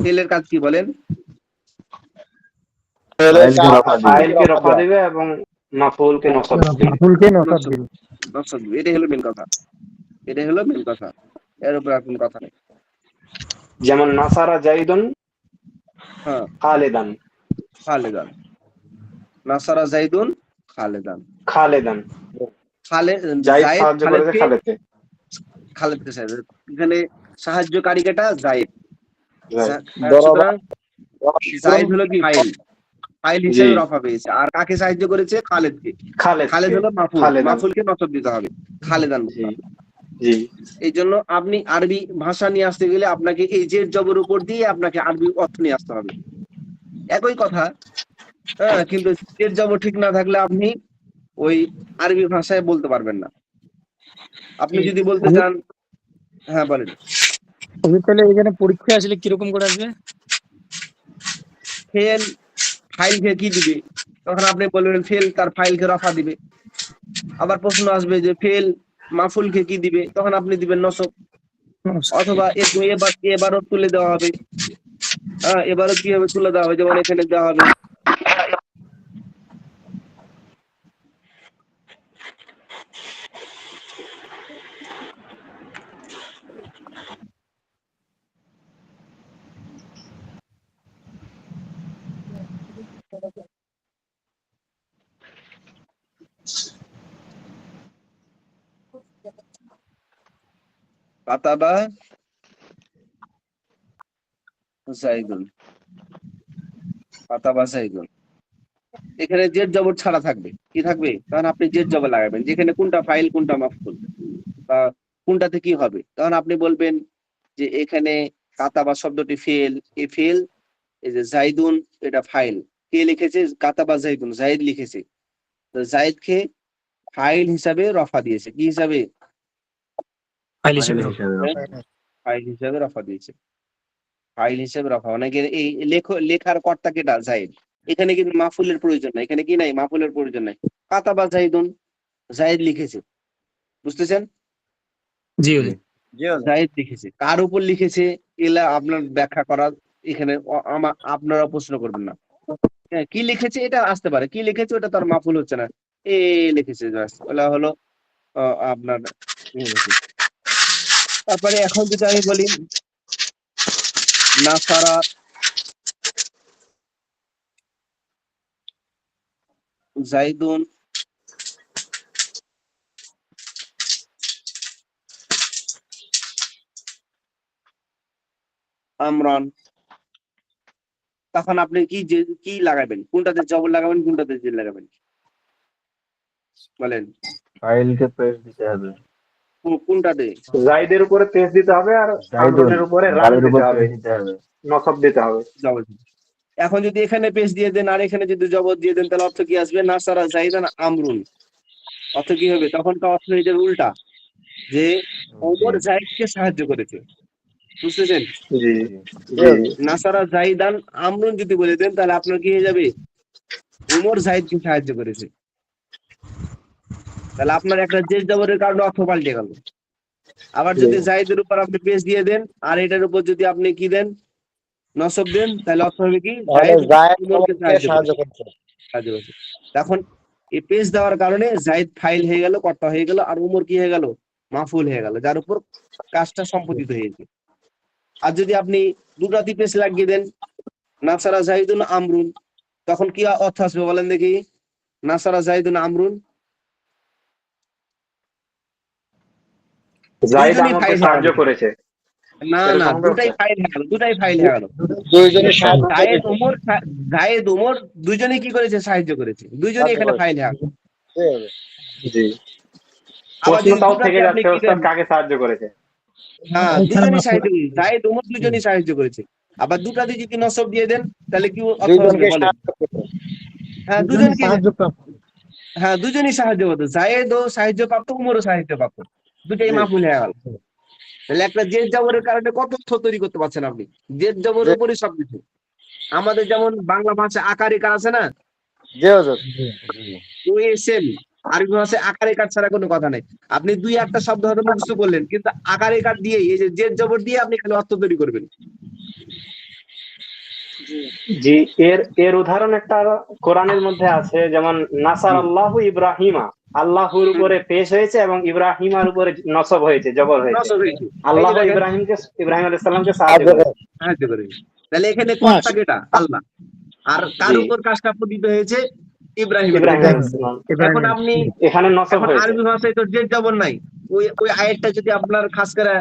ফেলের কাজ কি বলেন? ফাইলকে রফা দিবে এবং মাফউলকে নসব দিবে। নসব দিবে, এটাই হলো মেন কথা, এটাই হলো মেন কথা। এর উপর আর কোনো কথা নেই। যেমন নাসারা জাইদুন হ্যাঁ, খালেদান। খালেদান, নাসারা জাইদুন খালেদান। খালেদান খালেদ, জাইদ জায়েদ সাহায্য করেছে খালেদকে, খালেদকে। খালেদকে এখানে সাহায্যকারী কেটা? জায়েদ। জাইদ। সুতরাং জায়েদ হলো কি? ফাইল, ফাইল জি হিসেবে রফা পেয়েছে। আর কাকে সাহায্য করেছে? খালেদকে। খালেদ খালেদকে। হলো মাফুল, খালেদান। মাফুলকে নসব দিতে হবে, খালেদান বলতে জি হবে। জি এই জন্য আপনি আরবি ভাষা নিয়ে আসতে গেলে আপনাকে এই জের জবর উপর দিয়ে আপনাকে আরবি অর্থ নিয়ে আসতে হবে। একই কথা, হ্যাঁ, কিন্তু জের জবর ঠিক না থাকলে আপনি ওই আরবি ভাষায় বলতে পারবেন না। আপনি যদি বলতে চান, হ্যাঁ বলেন। তাহলে এখানে পরীক্ষা আসলে কিরকম করে আসবে? ফেল ফাইলকে কি দিবে? তখন আপনি বলবেন ফেল তার ফাইলকে রফা দিবে। আবার প্রশ্ন আসবে যে ফেল মাফুলকে কি দিবে? তখন আপনি দিবেন নসব। অথবা এবারও তুলে দেওয়া হবে। হ্যাঁ, এবারও কিভাবে তুলে দেওয়া হবে? যেমন এখানে দেওয়া হবে কাতাবা জাইদুন। কাতাবা জাইদুন। এখানে জেড জবর ছাড়া থাকবে, কি থাকবে? তখন আপনি জেড জবর লাগাবেন, যেখানে কোনটা ফাইল কোনটা মাফউল বা কোনটাতে কি হবে। তখন আপনি বলবেন যে এখানে কাতাবা শব্দটি ফেল, এই ফেল, এই যে জাইদুন এটা ফাইল, কে লিখেছে? কাতাবা জাইদুন, জাইদ লিখেছে। তো জাইদকে ফাইল হিসাবে রফা দিয়েছে, কি হিসাবে? ফাইল হিসেবে ফাইল হিসাবে রফা দিয়েছে, ফাইল হিসেবে রফা। অনেকে এই লেখার কর্তা কেটা? জাইদ। এখানে কিন্তু মাফুলের প্রয়োজন নাই, এখানে কি নাই? মাফুলের প্রয়োজন নাই। কাতাবা জাইদুন, জাইদ লিখেছে, বুঝতেছেন? জি হুজুর। জাইদ লিখেছে, কার উপর লিখেছে এলা আপনার ব্যাখ্যা করা এখানে আপনারা প্রশ্ন করবেন না। হ্যাঁ, কি লিখেছে এটা আসতে পারে, কি লিখেছে ওটা তার মাফুল হচ্ছে না, এ লিখেছে জাস্ট, ওটা হলো আপনার তারপরে এখন যদি আমি বলি নাসারা জাইদুন আমরান, তখন আপনি কি লাগাবেন? কোনটাতে জবর লাগাবেন, কোনটাতে জের লাগাবেন বলেন? ফাইলকে প্রেস দিতে হবে, কোনটাতে? জাইদের উপরে পেজ দিতে হবে আর আমরনের উপরে রান দিতে হবে, নসব দিতে হবে। জবর। এখন যদি এখানে পেজ দিয়ে দেন আর এখানে যদি জবর দিয়ে দেন, তাহলে অর্থ কি আসবে? নাসারা জাইদান আমরুন। অর্থ কি হবে? তখনকার অর্থ এটার উল্টা, যে ওমর জাইদকে সাহায্য করেছে, বুঝতেছেন? জি নাসারা জাইদান আমরুন যদি বলে দেন, তাহলে আপনার কি হয়ে যাবে? ওমর জাইদকে সাহায্য করেছে। তাহলে আপনার একটা জের জবরের কারণে অর্থ পাল্টে গেল। আবার যদি জাইদের উপর আপনি পেজ দিয়ে দেন আর এটার উপর যদি আপনি কি দেন? নসব দেন, তাহলে অর্থ হবে কি? জাইদ ওমরকে সাহায্য করেছে। তখন এই পেজ দেওয়ার কারণে জাইদ ফাইল হয়ে গেল, কর্তা হয়ে গেল, আর উমর কি হয়ে গেল? মাফুল হয়ে গেল, যার উপর কাজটা সম্পাদিত হয়েছে। আর যদি আপনি দুটাতে পেজ লাগিয়ে দেন, নাসারা জাইদুন আমরুন, তখন কি অর্থ আসবে বলেন দেখি? নাসারা জাইদুন আমরুন, জাইদ আমাকে সাহায্য করেছে। না না, দুটাই ফাইল হয়ে গেল, দুটাই ফাইল হয়ে গেল। জায়েদ ওমর দুইজনেই কি করেছে? সাহায্য করেছে, দুইজনেই এখানে ফাইল হয়ে গেল। জি, আবার যদি প্রশ্নটাও থেকে দুটাতে আপনি যাচ্ছে কি ওস্তাদ দেন? কাকে সাহায্য করেছে। হ্যাঁ, দুজনেই সাহায্য করেছে, জায়েদ ওমর দুজনেই সাহায্য করেছে। আবার দুটাতে যদি নসব দিয়ে দেন, তাহলে কি অর্থ আসবে বলেন? হ্যাঁ, দুজনকে, হ্যাঁ দুজনই সাহায্য করতো, জায়েদও সাহায্য প্রাপ্ত, উমরও সাহায্য প্রাপ্ত, দুটাই মাফুল হয়ে গেল। তাহলে একটা জেদ জবরের কারণে কত তথ্য তৈরি করতে পারছেন আপনি, জেদ জবরের উপরই সবকিছু। আমাদের যেমন বাংলা ভাষা আকার ইকার আছে না, সেম আরবি ভাষায় আকার ইকার ছাড়া কোনো কথা নেই। আপনি দুই একটা শব্দ হয়তো মুখস্থ করলেন, কিন্তু আকার ইকার দিয়ে এই যে জেদ জবর দিয়ে আপনি খালি অর্থ তৈরি করবেন। জি, এর উদাহরণ একটা কোরআনের মধ্যে আছে, যেমন নাসার আল্লাহু ইব্রাহিমা, আল্লাহর উপরে পেশ হয়েছে এবং ইব্রাহিমার উপরে নসব হয়েছে, জবর হয়েছে। আল্লাহ ইব্রাহিম আলাইহিস সালামকে সাহায্য করে। তাহলে এখানে কর্তা কেটা? আল্লাহ। আর কার উপর কাজটা পতিত হয়েছে? ইব্রাহিম। এখন আপনি এখানে নসব হয়েছে। আরবি ভাষায় তো জেদ জবর নাই, ওই আয়াতটা যদি আপনার খাস করে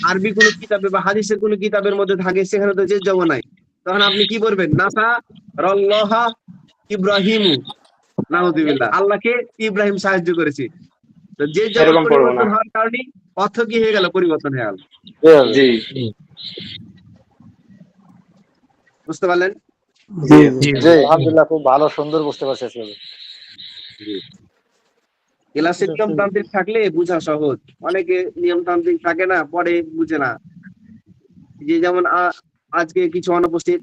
আরবি কোন কিতাবে বা হাদিসের কোন কিতাবের মধ্যে থাকে, সেখানে তো জেদ জবর নাই, তখন আপনি কি বলবেন? নাসা রল্লাহা ইব্রাহিমু, নাউযুবিল্লাহ, আল্লাহকে ইব্রাহিম সাহায্য করেছে। তো জেদ জবর পরিবর্তন হওয়ার কারণে অর্থ কি হয়ে গেল? পরিবর্তন হয়ে গেল। জি, বুঝতে পারলেন? আলহামদুলিল্লাহ, খুব ভালো, সুন্দর বুঝতে পারছি। ক্লাসে নিয়মতান্ত্রিক থাকলে বোঝা সহজ, অনেকে নিয়মতান্ত্রিক থাকে না, পরে বুঝে না। যে যেমন আজকে কিছু অনুপস্থিত,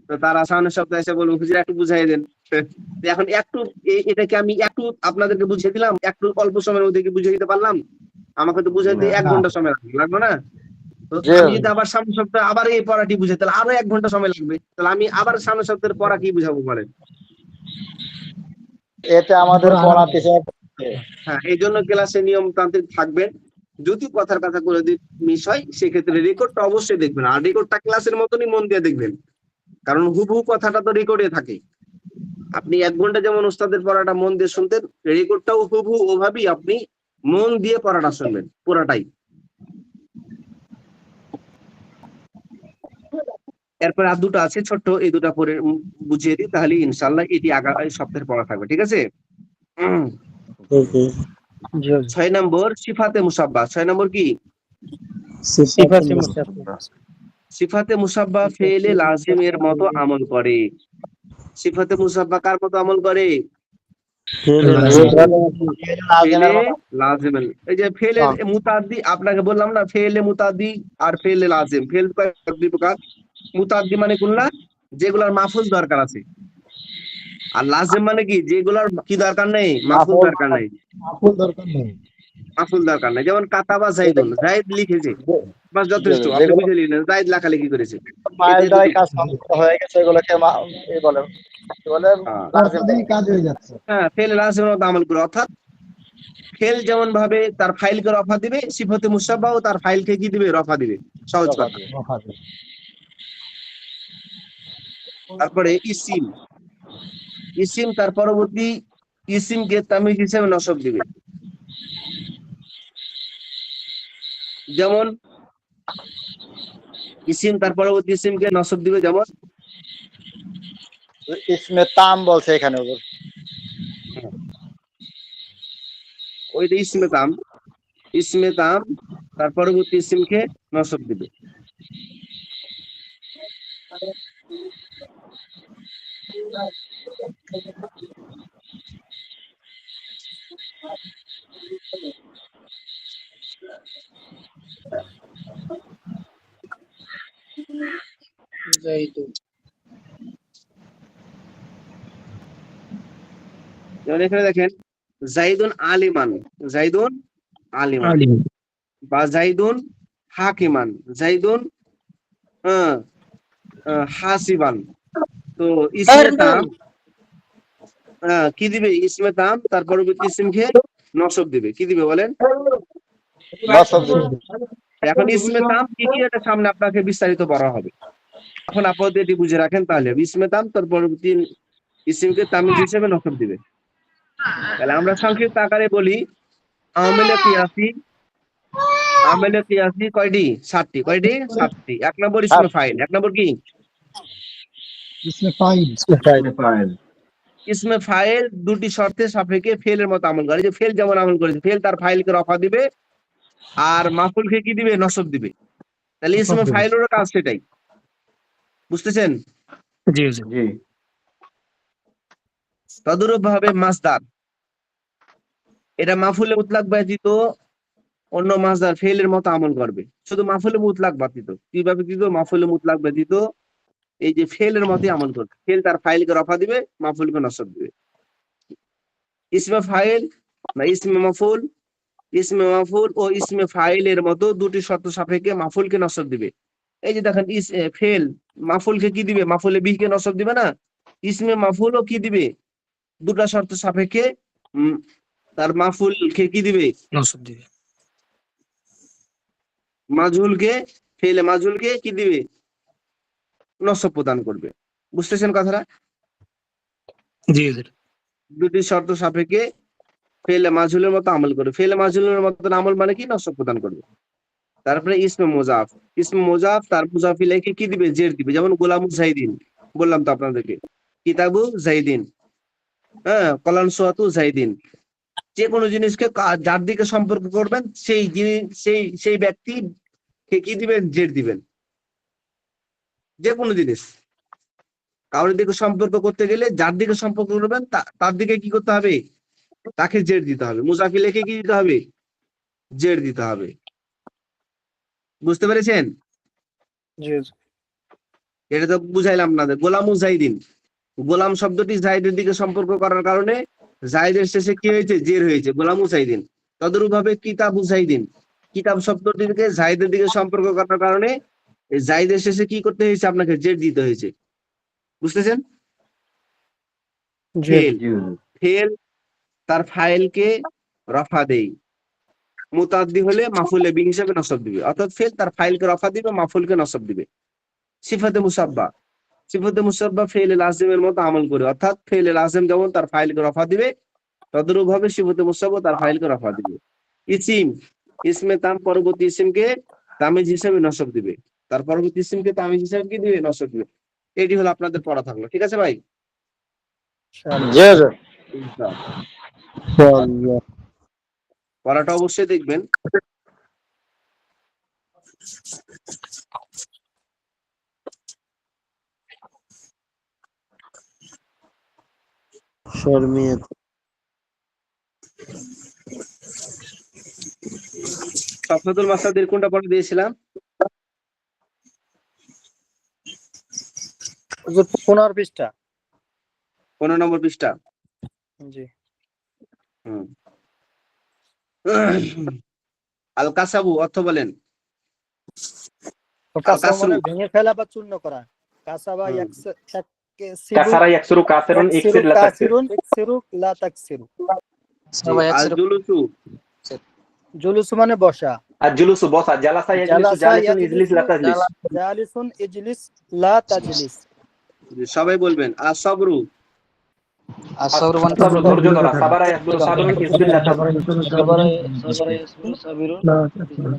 তো তারা সামনের সপ্তাহে এসে বলবো হুজুর একটু বুঝাই দেন। এখন একটু এটাকে আমি একটু আপনাদেরকে বুঝিয়ে দিলাম, একটু অল্প সময়ের মধ্যে কি বুঝিয়ে দিতে পারলাম? আমাকে তো বুঝাইতে 1 ঘন্টা সময় লাগবে না? তো আমি যদি আবার সামনের সপ্তাহে আবার এই পড়াটি বুঝাই, তাহলে আরো 1 ঘন্টা সময় লাগবে। তাহলে আমি আবার সামনের সপ্তাহের পড়া কি বুঝাবো বলেন? এতে আমাদের পড়া পিছনে। হ্যাঁ, এই জন্য ক্লাসে নিয়মতান্ত্রিক থাকবেন। যদি কথার কথা করে মিস হয়, সেক্ষেত্রে রেকর্ডটা অবশ্যই দেখবেন, আর রেকর্ডটা ক্লাসের মতনই মন দিয়ে দেখবেন, কারণ হুবহু কথাটা তো রেকর্ডে থাকে। আপনি 1 ঘন্টা যেমন ওস্তাদের পড়াটা মন দিয়ে শুনতেন, রেকর্ডটাও হুবহু ওভাবেই আপনি মন দিয়ে পড়াটা শুনবেন পুরাটাই। এরপর আর দুটো আছে ছোট্ট, এই দুটো পরে বুঝিয়ে দিই, তাহলে ইনশাল্লাহ এটি আগামী সপ্তাহে পড়া থাকবে, ঠিক আছে? 6 নম্বর সিফাতে মুসাব্বা। 6 নম্বর কি? সিফাতে মুসাফা। সিফাতে মুসাব্বা ফেলে লাজিম এর মতো আমল করে। সিফাতে মুসাব্বা কার মতো আমল করে? ফেলে লাজিমের। এই যে ফেলের মুতাদ্দি, আপনাকে বললাম না, ফেলে মুতাদ্দি আর ফেলে লাজিম। ফেল দুই প্রকার। মুতাদ্দি মানে কোনগুলা? যেগুলার মাফুল দরকার আছে। আর লাজিম মানে কি? যেগুলার কি দরকার নেই? মাফুল দরকার নেই। মাফুল দরকার নেই। যেমন কাতাবা জাইদুন, জাইদ লিখেছে, বাস যথেষ্ট, আপনি বুঝে নিলেন জাইদ লেখালেখি করেছে। মাইল দ্বারাই কাজ হয়ে গেছে, এগুলোকে এই বলে কি বলে লাজিম। কাজ হয়ে যাচ্ছে। হ্যাঁ, ফেল লাজিমের মতো আমল করে। অর্থাৎ ফেল যেমন ভাবে তার ফাইলকে রফা দিবে, সিফাতে মুসাব্বাও তার ফাইলকে কি দিবে? রফা দিবে। সহজ কথা। তারপরে ইসিম। ইসিম তার পরবর্তী ইসিমকে তামিজ হিসেবে নসব দিবে। যেমন ইসিম তার পরবর্তী ইসিমকে নসব দিবে, যেমন ইসমে তাম বলছে এখানে ওদের। ওইটা ইসমে তাম। ইসমে তাম তার পরবর্তী ইসিমকে নসব দিবে। যেমন এখানে দেখেন, জাইদুন আলিমান, জাইদুন আলিমান, বা জাইদুন হাকিমান, জাইদুন হাসিবান। তো ইসমে তাম কি দিবে? ইসমে তাম তার পরবর্তী ইসমকে নসব দিবে। কি দিবে বলেন? এখন ইসমে তাম কি কি, এটা সামনে আপনাকে বিস্তারিত পড়া হবে। এখন আপাতত এটি বুঝে রাখেন, তাহলে ইসমে তাম তার পরবর্তী ইসমকে তামিজ হিসেবে নসব দিবে। তাহলে আমরা সংক্ষিপ্ত আকারে বলি, আমেলে কিয়াসি। আমেলে কিয়াসি কয়টি? 7টি। কয়টি? 7টি। 1 নম্বর ইসমে ফাইল। 1 নম্বর কি? ইসমে ফাইল দুটি শর্তের সাপেক্ষে ফেলের মতো আমল করে। যে ফেল যেমন আমল করেছে, ফেল তার ফাইলকে রফা দিবে আর মাফুলকে কি দিবে? নসব দিবে। তাহলে ইসমে ফাইলেরও কাজ সেটাই। বুঝতেছেন? জি জি। তদরূপ ভাবে মাসদার, এটা মাফুলে মুতলাক ব্যতীত অন্য মাসদার ফেলের মতো আমল করবে। শুধু মাফুলে মুতলাক ব্যতীত। কিভাবে ব্যতীত? মাফুলে মুতলাক ব্যতীত এই যে ফেলের মতই আমল করবে। ফেল তার ফাইলকে রফা দিবে, মাফুলকে নসব দিবে। ইসমে ফাইল না ইসমে মাফুল, ইসমে মাফুল ও ইসমে ফাইলের মতো দুটি শর্ত সাপেক্ষে মাফুলকে নসব দিবে। এই যে দেখেন, ফেল মাফুলকে কি দিবে? মাফুলে বিহকে নসব দিবে না? ইসমে মাফুলও কি দিবে? দুটা শর্ত সাপেক্ষে তার মাফুলকে কি দিবে? নসব দিবে। মাজহুলকে, ফেলে মাজহুলকে কি দিবে? নসব প্রদান করবে। বুঝতেছেন কথাটা? জি জি। দুটি শর্ত সাপেক্ষে ফেলে মাজহুলের মতো আমল করবে। ফেলে মাজহুলের মতো আমল মানে কি? নসব প্রদান করবে। তারপরে ইসমে মুজাফ। ইসমে মুজাফ তার মুজাফ ইলাইহি কি দিবে? জের দিবে। যেমন গোলামু জাইদিন, বললাম তো আপনাদেরকে, কিতাবু জাইদিন, হ্যাঁ, কলান সুয়াতু জাইদিন। যে কোনো জিনিসকে যার দিকে সম্পর্ক করবেন, সেই জিনিস সেই ব্যক্তি কি দিবেন? জের দিবেন। যে কোনো জিনিস কারোর দিকে সম্পর্ক করতে গেলে যার দিকে সম্পর্ক করবেন তার দিকে কি করতে হবে? তাকে জের দিতে হবে। মুজাফি লেখে কি দিতে হবে? জের দিতে হবে। বুঝতে পেরেছেন? এটা তো বুঝাইলাম না। গোলামু জাইদিন, গোলাম শব্দটি জাইদের দিকে সম্পর্ক করার কারণে জাইদের শেষে কি হয়েছে? জের হয়েছে, গোলামু জাইদিন। তদরূপ ভাবে কিতাবু জাইদিন, কিতাব শব্দটিকে জাইদের দিকে সম্পর্ক করার কারণে জাইদের শেষে কি করতে হয়েছে? আপনাকে জের দিতে হয়েছে। বুঝতেছেন? ফেল তার ফাইলকে রফা দেই, মুতাদ্দি হলে মাফুলে বিহি হিসেবে নসব দিবে। অর্থাৎ ফেল তার ফাইলকে রফা দিবে, মাফুলকে নসব দিবে। সিফাতে মুসাব্বা, সিফাতে মুসাব্বা ফেল লাজিমের মতো আমল করে। অর্থাৎ ফেল লাজিম যেমন তার ফাইলকে রফা দিবে, তদরূপ ভাবে সিফাতে মুসাব্বা তার ফাইলকে রফা দিবে। ইসিম, ইসমে তাম পরবর্তী ইসিমকে তামিজ হিসেবে নসব দিবে। তার পরবর্তী ইসিমকে তামিজ হিসাবে কি দিবে? নসব দিবে। এটি হলো আপনাদের পড়া থাকলো, ঠিক আছে ভাই? জি হুজুর। পড়াটা অবশ্যই দেখবেন। সাফাতুল মাসাদির কোনটা পড়ে দিয়েছিলাম? হুজুর 15 পৃষ্ঠা। 15 নম্বর পৃষ্ঠা। জি। আল কাসাবু অর্থ বলেন। কাসাব মানে ভেঙে ফেলা বা চূর্ণ করা। কাসাবা কাসারা ইয়াকসুরু কাসিরুন ইকসির লা তাকসির। ইকসিরু লা তাকসিরু। আল জুলুসু। জুলুসু মানে বসা। আর জুলুসু বসা। জালাসা ইয়াজলিসু জালিসুন ইজলিস লা তাজলিস। জালিসুন ইজলিস লা তাজলিস। সবাই বলবেন আসবরু। আসসাবরু মানে সাবর ধৈর্য ধরা। সাবারা ইয়াসবিরু সাবরুন ইসবির লা তাসবির। সাবারা ইয়াসবিরু সাবিরুন লা তাসবির।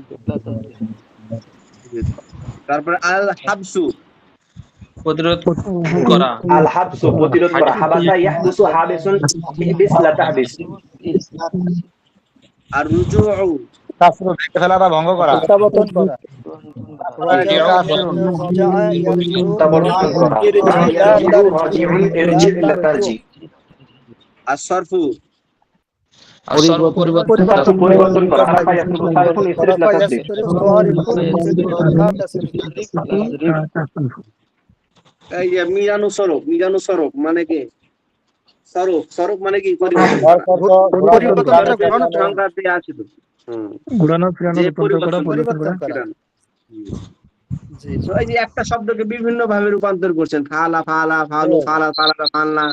তারপর আল হাবসু প্রতিরোধ করা। আল হাবসু প্রতিরোধ করা। হাবাসা ইয়াহদুসু হাবিসুন ইহবিস লা তাহবিস। আর রুজুউ শাস্ত্র ভেঙে ফেলা বা ভঙ্গ করা। প্রত্যাবর্তন করা। প্রত্যাবর্তন করা। ইয়ারজিউ রাজিউন ইরজি লা তারজি। আসরফু পরিবর্তন করা। হারাফা ইয়াসবিরু সারিফুন ইসরিফ লা তাসরিফ। এই যে মিজানু সরফ মানে কি? সরফ মানে কি? পরিবর্তন সংখ্যা দিয়ে আছে তো। ঘুরানো ফিরানো যে রূপান্তর করা, পরিবর্তন করা। জি, তো এই যে একটা শব্দকে বিভিন্ন ভাবে রূপান্তর করছেন। ফালা ফালা ফালু ফালা ফালা ফালনা,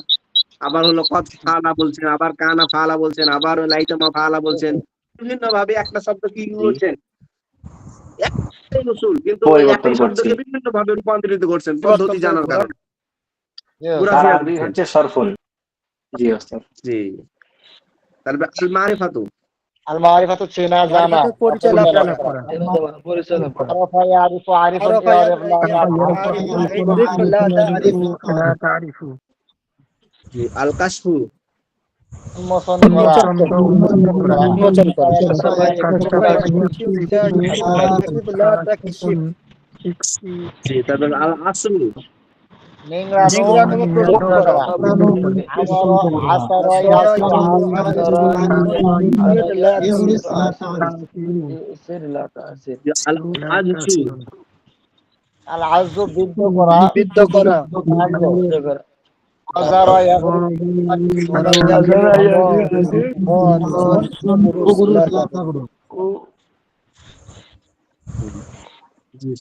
আবার হলো কত ফালা বলছেন, আবার কানা ফালা বলছেন, আবার লাইতামা ফালা বলছেন। বিভিন্ন ভাবে একটা শব্দ কি করছেন? একটাই রসুল, কিন্তু ওই একই শব্দকে বিভিন্ন ভাবে রূপান্তরিত করছেন পদ্ধতি জানার কারণে। তার আরবি হচ্ছে সরফুন। জি ওস্তাদ। জি। তারপরে আল মারিফাতু। আল মারিফাতু চেনা জানা, পরিচালনা করা। পরিচালনা করা। আরাফা ইয়ারিফু আরিফুন ইয়ারিফ লা তারিফু। জি। আল কাশফু। উন্মোচন করা। উন্মোচন করা। জি। তারপর আল আসরু। নিংরানো প্রয়োগ করা। আসর ইয়াসরা আল আজসু। আল আযু বিদ্ধ করা। আজারা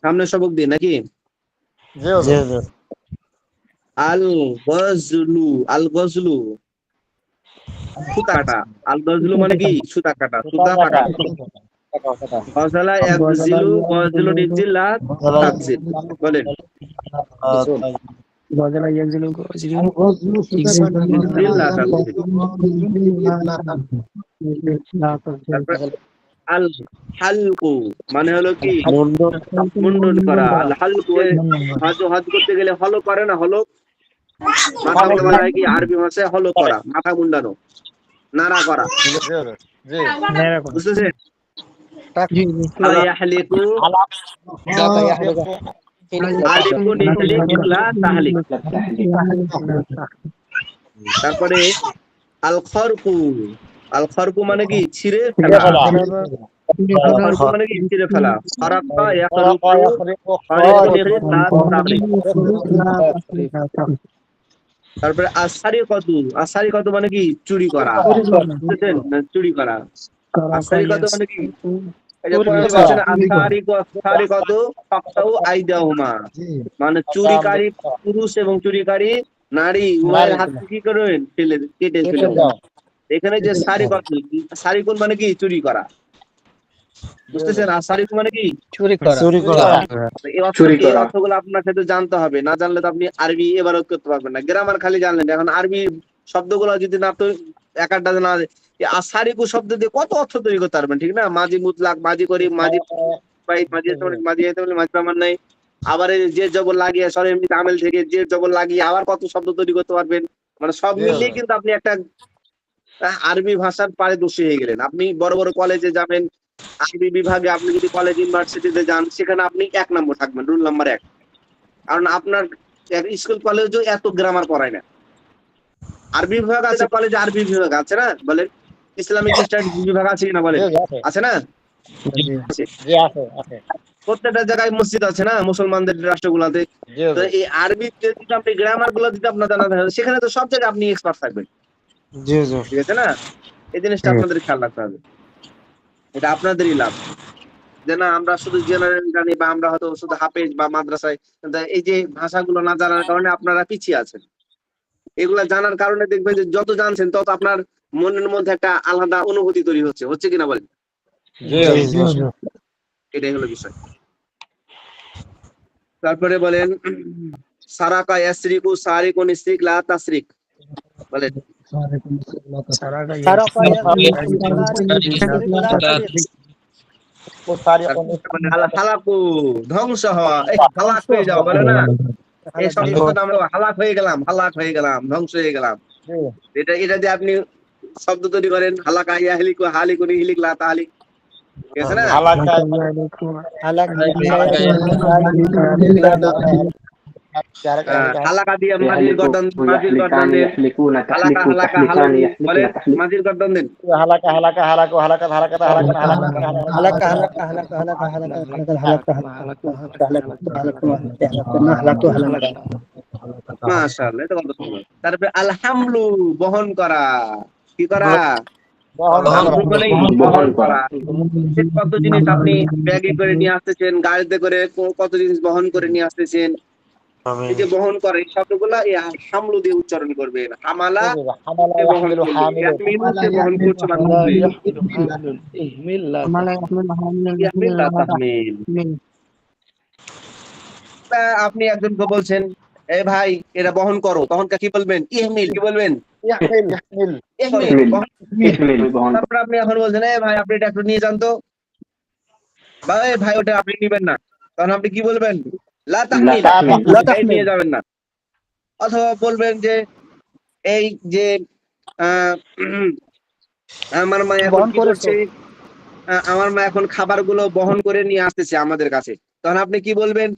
সামনে সবক দিই নাকি? আল গজলু। সুতা কাটা। আল গজলু মানে কি? সুতা কাটা, সুতা কাটা। গজলা ইয়াগজিলু ইগজিলা তাগজিল। বলেন। গজলা ইয়াগজিলু গজলিন ইগজিলা তাগজিল। তারপর আল হালকু মানে হলো কি? মুন্ডন করা। আল হালকু হজ করতে গেলে হলো করে না? হলো মাথাকে বলা হয় কি আরবি ভাষায়? হলো করা, মাথা মুন্ডানো, নাড়া করা। বুঝতেছেন? আল ইয়াহলিকু আলিকুন ইহলিকু লা তাহলিক। তারপরে আল খরকু মানে কি? ছিঁড়ে ফেলা। খরকু মানে কি? ছিঁড়ে ফেলা। ফারাক্কা ইয়াখরুকু খরিকুন লা তাহলিক। তারপরে আসারিকতু মানে কি? চুরি করা। বুঝছেন? চুরি করা। আসারিকতু মানে কি? এই যে বলছেন আসারিকতু ফাকতাউ আইদাহুমা, মানে চুরিকারী পুরুষ এবং চুরিকারী নারী উভয়ের হাত কি করবেন? কেটে ফেলবেন। এখানে যে সারিকুন মানে কি? চুরি করা। বুঝতেছেন? আর সারিকুন মানে কি? চুরি করা। এই অর্থগুলো আপনার সাথে জানতে হবে, না জানলে তো আপনি আরবি এবারত করতে পারবেন না। গ্রামার খালি জানলেন, এখন আরবি শব্দগুলো যদি না তো এক একটা না, আসারিকু শব্দ দিয়ে কত অর্থ তৈরি করতে পারবেন, ঠিক না? মাজি মুতলাক, মাজি করিম, মাজি বাইত মাঝি আমার নাই। আবার এই যে জবর লাগিয়ে সরে এমনি আমেল থেকে যে জবর লাগিয়ে আবার কত শব্দ তৈরি করতে পারবেন, মানে সব মিলিয়ে কিন্তু আপনি একটা আরবি ভাষার পারদর্শী হয়ে গেলেন। আপনি বড় বড় কলেজে যাবেন, আরবি বিভাগে আপনি যদি কলেজ ইউনিভার্সিটিতে যান, সেখানে আপনি 1 নম্বর থাকবেন, রুল নাম্বার 1। কারণ আপনার স্কুল কলেজও এত গ্রামার পড়ায় না। আরবি বিভাগ আছে কলেজে, আরবি বিভাগ আছে না বলেন, ইসলামিক স্টাডিজ বিভাগ আছে কিনা বলেন, আছে না? প্রত্যেকটা জায়গায় মসজিদ আছে না মুসলমানদের রাষ্ট্রগুলোতে। তো এই আরবি যদি আপনি গ্রামার গুলো যদি আপনার জানা থাকে, সেখানে তো সব জায়গায় আপনি এক্সপার্ট থাকবেন। ঠিক আছে না? এই জিনিসটা আপনাদের খেয়াল রাখতে হবে, এটা আপনাদেরই লাভ। যে না আমরা শুধু জেনারেল জানি বা আমরা হয়তো শুধু হাফেজ বা মাদ্রাসায়, কিন্তু এই যে ভাষাগুলো না জানার কারণে আপনারা পিছিয়ে আছেন। এগুলা জানার কারণে দেখবেন যে যত জানছেন তত আপনার মনের মধ্যে একটা আলাদা অনুভূতি তৈরি হচ্ছে কিনা বলেন? এটাই হলো বিষয়। তারপরে বলেন সারাকা ইয়াসরিকু সারিকুন ইসরিক লা তাসরিক, বলেন হালাকু ধ্বংস হওয়া, হালাক হয়ে যাওয়া বলে না, এই শব্দটা আমরা হালাক হয়ে গেলাম, ধ্বংস হয়ে গেলাম। এটা দিয়ে আপনি শব্দ তৈরি করেন, হালাকা ইয়াহলিকু হালিকুন ইহলিক লা তাহলিক, ঠিক আছে না? হালাকা দিয়ে মাজির গর্দন দেন, মাজির গর্দন দেন। মাশাআল্লাহ, এটা কত সুন্দর। তারপরে আলহামলু বহন করা, কি করা? বহন করা। কত জিনিস আপনি ব্যাগে করে নিয়ে আসতেছেন, গাড়িতে করে কত জিনিস বহন করে নিয়ে আসতেছেন, এই যে বহন করে এই শব্দগুলা এই হামলু দিয়ে উচ্চারণ করবেন। হামালা বহন করছে আপনি একজনকে বলছেন এ ভাই এটা বহন করো, তখন কি বলবেন? ইহমিল। কি বলবেন? তারপর আপনি এখন বলছেন এ ভাই আপনি এটা একটু নিয়ে যান তো, বা এ ভাই ওটা আপনি নিবেন না, তখন আপনি কি বলবেন? লা তাহমিল, নিয়ে যাবেন না। অথবা বলবেন যে এই যে আমার মা এখন কি করছে, আমার মা এখন খাবারগুলো বহন করে নিয়ে আসতেছে আমাদের কাছে, তখন আপনি কি বলবেন?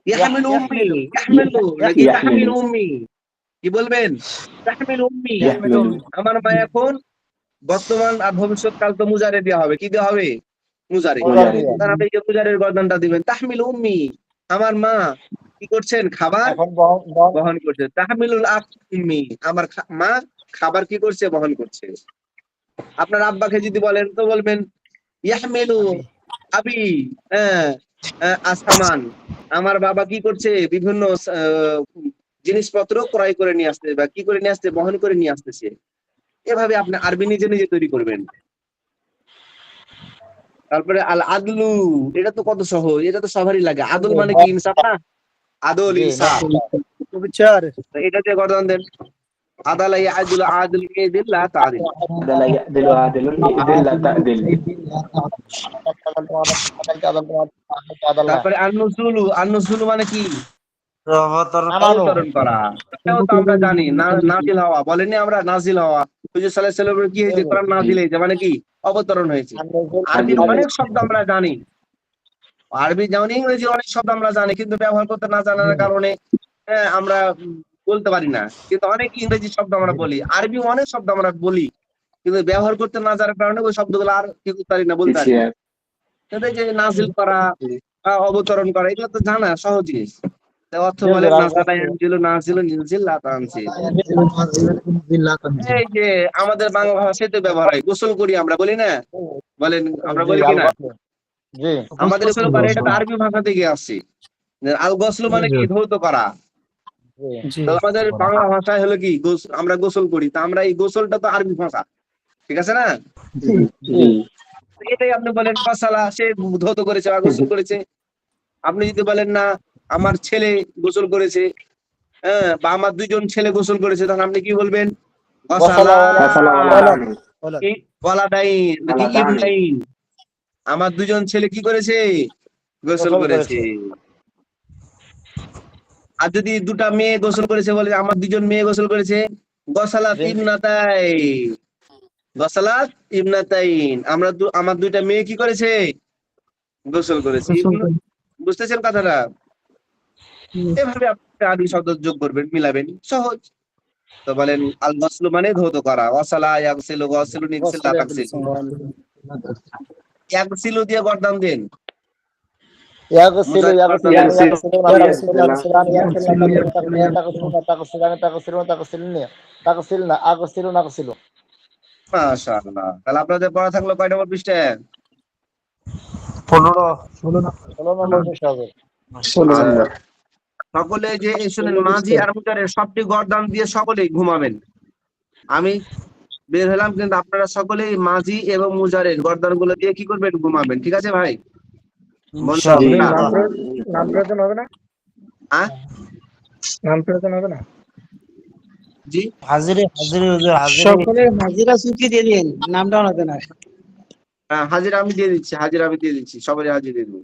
ইয়াহমিলু উম্মি, ইয়াহমিলু নাকি তাহমিলু উম্মি? কি বলবেন? তাহমিলু উম্মি। আমার মা এখন, বর্তমান আর ভবিষ্যৎ কাল তো মুজারে দেওয়া হবে, কি দেওয়া হবে? মুজারে। তখন আপনি যে মুজারের গর্দনটা দিবেন, তাহমিলু উম্মি, আমার মা কি করছেন? খাবার বহন করছে। তাহমিলুল আব উম্মি, আমার মা খাবার কি করছে? বহন করছে। আপনার আব্বাকে যদি বলেন তো বলবেন ইয়াহমিলু আবি আসামান, আমার বাবা কি করছে? বিভিন্ন জিনিসপত্র ক্রয় করে নিয়ে আসতে বা কি করে নিয়ে আসতে, বহন করে নিয়ে আসতেছে। এভাবে আপনি আরবি নিজে নিজে তৈরি করবেন। তারপরে আল আদলু, এটা তো কত সহজ, এটা তো সবারই লাগে। আদল মানে কি? ইনসাফ না? আদল ইনসাফ, এটা দিয়ে গর্দন দেন। আদালা ইয়াদুল আদল ইয়াদিল লা তাদিল, আদালা ইয়াদিলু আদিলুন ইয়াদিল লা তাদিল। তারপরে আন-নুজুলু মানে কি? অবতরণ করা। এটাও তো আমরা জানি, নাজিল হওয়া বলেনি আমরা, নাজিল হওয়া। হুজুর সাল্লাল্লাহু আলাইহি ওয়াসাল্লাম কি হয়েছে? কোরআন নাজিল হয়েছে, মানে কি? অবতরণ হয়েছে। আরবি অনেক শব্দ আমরা জানি, আরবি যেমন ইংরেজি অনেক শব্দ আমরা জানি, কিন্তু ব্যবহার করতে না জানার কারণে আমরা বলতে পারি না। কিন্তু অনেক ইংরেজি শব্দ আমরা বলি, আরবি অনেক শব্দ আমরা বলি, কিন্তু ব্যবহার করতে না জানার কারণে ওই শব্দগুলো আর কি করতে পারি না, বলতে পারি না। কিন্তু এই যে নাজিল করা, অবতরণ করা, এগুলো তো জানা সহজ জিনিস। অর্থ বলে এই যে আমাদের বাংলা ভাষায় তো ব্যবহার হয়, গোসল করি আমরা, বলি না? বলেন, আমরা বলি কিনা? আমাদের এটা আরবি ভাষা থেকে আসছে। আল গোসল মানে কি? ধৌত করা। তো আমাদের বাংলা ভাষায় হলো কি? আমরা গোসল করি, তা আমরা এই গোসলটা তো আরবি ভাষা, ঠিক আছে না? এটাই আপনি বলেন ফাসালা, সে ধৌত করেছে বা গোসল করেছে। আপনি যদি বলেন না আমার ছেলে গোসল করেছে, বা আমার 2জন ছেলে গোসল করেছে, তখন আপনি কি বলবেন? আমার দুজন ছেলে কি করেছে? গোসল করেছে। আর যদি দুটা মেয়ে গোসল করেছে বলে আমার দুজন মেয়ে গোসল করেছে, গসালাত ইবনাতাইন, গসালাত ইবনাতাইন, আমার দুইটা মেয়ে কি করেছে? গোসল করেছে। বুঝতেছেন কথাটা? এভাবে আপনি আরবি শব্দ যোগ করবেন, মিলাবেন, সহজ। তো বলেন আল গসলু মানে ধৌত করা, ওয়াসালা ইয়াগসিলু গসিলু নিগসিল লা তাগসিল, ইয়াগসিলু দিয়ে গর্দান দেন। يغسل يغسلان يغسل يغسلون يغسل يغسلان يغسلن تغسلان تغسلون تغسلن تغسلن أغسل نغسل। মাশাআল্লাহ। তাহলে আপনাদের পড়া থাকলো কয় নম্বর পৃষ্ঠায়? 15 16 নম্বর পৃষ্ঠা হবে। সকলে যে এই শুনেন, মাঝি আর মুজারের সবটি গর্দান দিয়ে সকলেই ঘুমাবেন। আমি বের হলাম, কিন্তু আপনারা সকলেই মাঝি এবং মুজারের গর্দান গুলো দিয়ে কি করবেন? ঘুমাবেন। ঠিক আছে ভাই? নাম প্রয়োজন হবে না? হ্যাঁ নাম প্রয়োজন হবে না? জি, হাজিরে হুজুর, হাজিরে। সকলে হাজিরা চুক্তি দিয়ে দিন, নামটা হবে না। হ্যাঁ, হাজিরা আমি দিয়ে দিচ্ছি, হাজিরা আমি দিয়ে দিচ্ছি, সবাই হাজির দিয়ে দিন।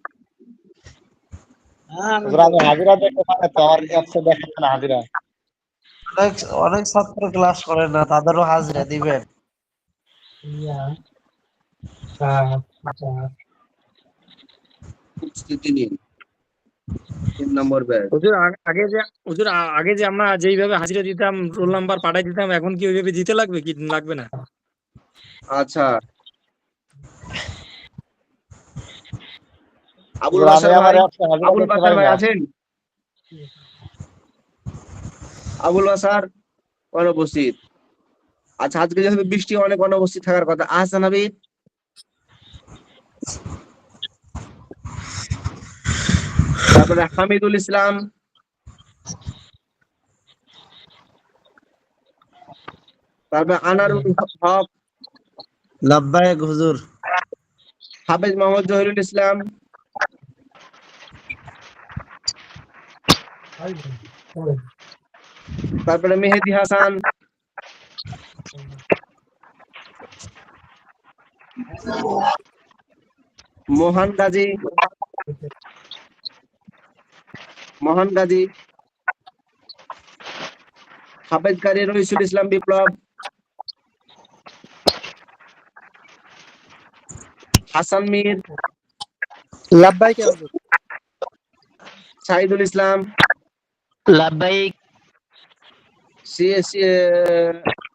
হ্যাঁ, হুজুর আমি হাজিরা দেখতে পাই না তো, আমার অ্যাপসে দেখাচ্ছে না হাজিরা। অনেক ছাত্র ক্লাস করে না, তাদেরও হাজিরা দিবেন। প্রস্তুতি নিন। 3 নম্বর ব্যাচ। হুজুর আগে যে আমরা যেইভাবে হাজিরা দিতাম, রোল নাম্বার পাঠাই দিতাম, এখন কি ওইভাবে দিতে লাগবে কি লাগবে না? আচ্ছা, আবুল হুজুর আমি বাসার আমার ভাই, অ্যাপসে হাজিরা আবুল দেখতে বাসার পাই ভাই না। আছেন? আবুল বাসার অনুপস্থিত। আচ্ছা, আজকে যেহেতু বৃষ্টি, অনেক অনুপস্থিত থাকার কথা। আহসান হাবিব, তারপরে হামিদুল ইসলাম, তারপরে আনারুল হক, লাব্বাইক হুজুর। হাফেজ মোহাম্মদ জহিরুল ইসলাম, তারপরে মেহেদি হাসান, মোহন গাজী, হাফেজ কারি রইসুল ইসলাম বিপ্লব, হাসান মীর, লাব্বাইক ইয়া হুজুর। সাইদুল ইসলাম, লাব্বাইক।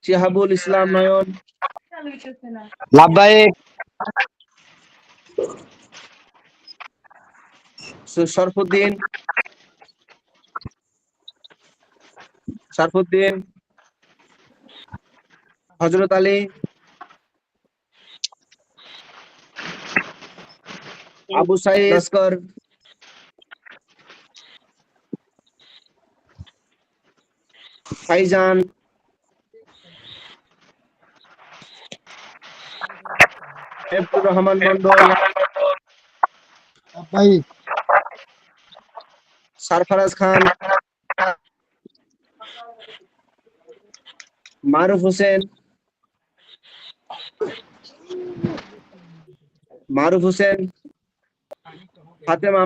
শিহাবুল ইসলাম নয়ন, লাব্বাইক। শরফুদ্দিন, হযরত আলী, আবু সাইদ আসকর, ফাইজান, আব্দুর রহমান মন্ডল, সরফরাজ খান, মারুফ হোসেন, ফাতেমা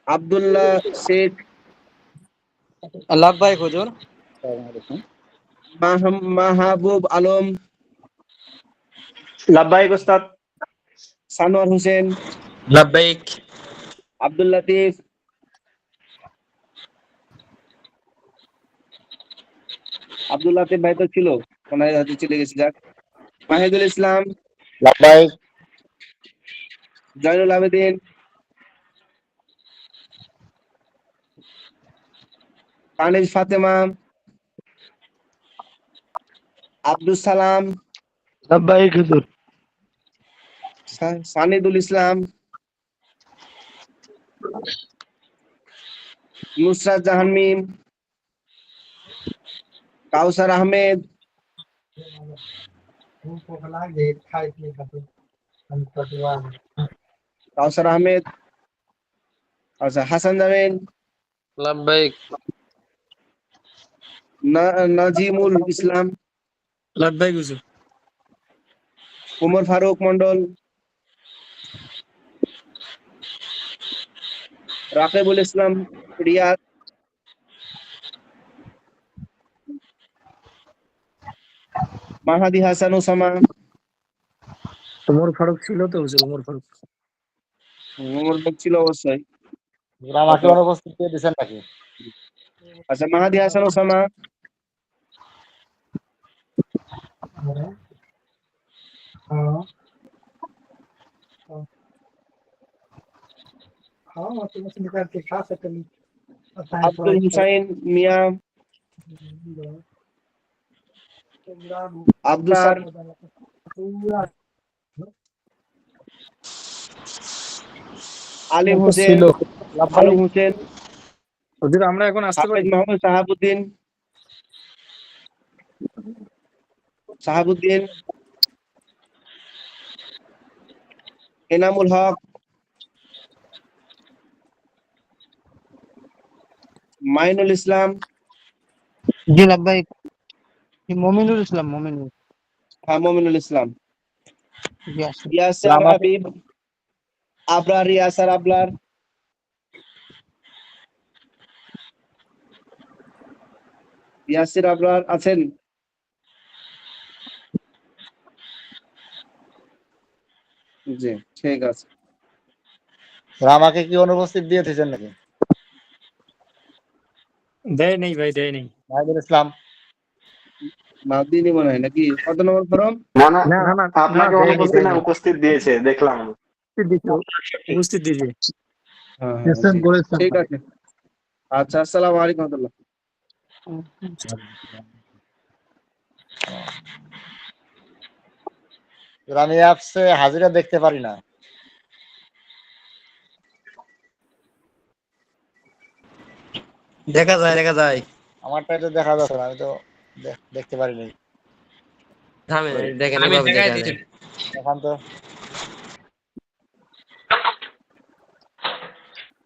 আব্দুল্লাহ শেখ, লাব্বাইক হুজুর। মাহবুব আলম, লাব্বাইক উস্তাদ। সানোয়ার হোসেন, লাব্বাইক। আব্দুল লতিফ, ভাই তো ছিল, ওনার হয়তো চলে গেছে, যাক। মাহিদুল ইসলাম, লাব্বাইক। জয়নুল আবেদিন, কানিজ ফাতেমা, আব্দুল সালাম, লাব্বাইক হুজুর। সানিদুল ইসলাম, নুসরাত জাহান মিম, কাউসার আহমেদ, আচ্ছা, হাসান জামিল, লাব্বাইক। নাজিমুল ইসলাম, লাব্বাইক হুজুর। উমর ফারুক মন্ডল, রাকিবুল ইসলাম রিয়াদ, মাহাদি হাসান ওসামা। ওমর ফারুক ছিল তো হুজুর, ওমর ফারুক। উমর ফারুক ছিল অবশ্যই। আমাকে অনুপস্থিত দিয়ে দিচ্ছেন নাকি? আচ্ছা, মাহাদি হাসান ওসামা, আব্দুল হুসাইন মিয়া, আব্দুল সার, আলিম হোসেন, আলম হোসেন, হুজুর আমরা এখন আসতে পারি? হাফেজ মোহাম্মদ শাহাবুদ্দিন, এনামুল হক, মাইনুল ইসলাম, জি লাব্বাইক। মমিনুল ইসলাম, মমিনুল। মমিনুল ইসলাম, জি আসেন। ইয়াসার হাবিব, আবরার ইয়াসার আবলার, ইয়াসির আবরার আছেন? জি ঠিক আছে। আমাকে কি অনুপস্থিত দিয়ে দিচ্ছেন নাকি? দেয় নেই ভাই, দেয় নেই। মাহিদুল ইসলাম মাদিনী মনে হয় নাকি? কত নম্বর ফরম? না না না, না, না, আপনাকে না, দেয়নি, অনুপস্থিত না, দেয়নি। উপস্থিত দিয়েছে, দেখলাম। উপস্থিত দিয়েছে। হ্যাঁ, জি, ঠিক আছে। আচ্ছা, আসসালামু আলাইকুম ওয়া রাহমাতুল্লাহ। আমি অ্যাপসে হাজিরা দেখতে পারি না। দেখা যায়, দেখা যায়। আমারটা এটা দেখা যাচ্ছে না, আমি তো দেখতে পারি নাই। থামেন, দেখেন, আমি এভাবে দেখাই দেখা দিচ্ছি। যায়। এখন তো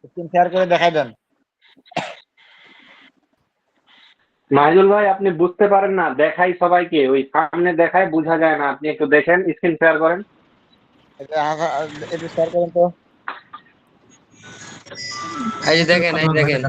স্ক্রিন শেয়ার করে দেখাই দেন। মাহিদুল ভাই, আপনি বুঝতে পারেন না, দেখাই সবাইকে, ওই সামনে দেখায়, বোঝা যায় না। আপনি একটু দেখেন, স্ক্রিন শেয়ার করেন। এটা শেয়ার করেন তো। এই যে দেখেন, এই দেখেন।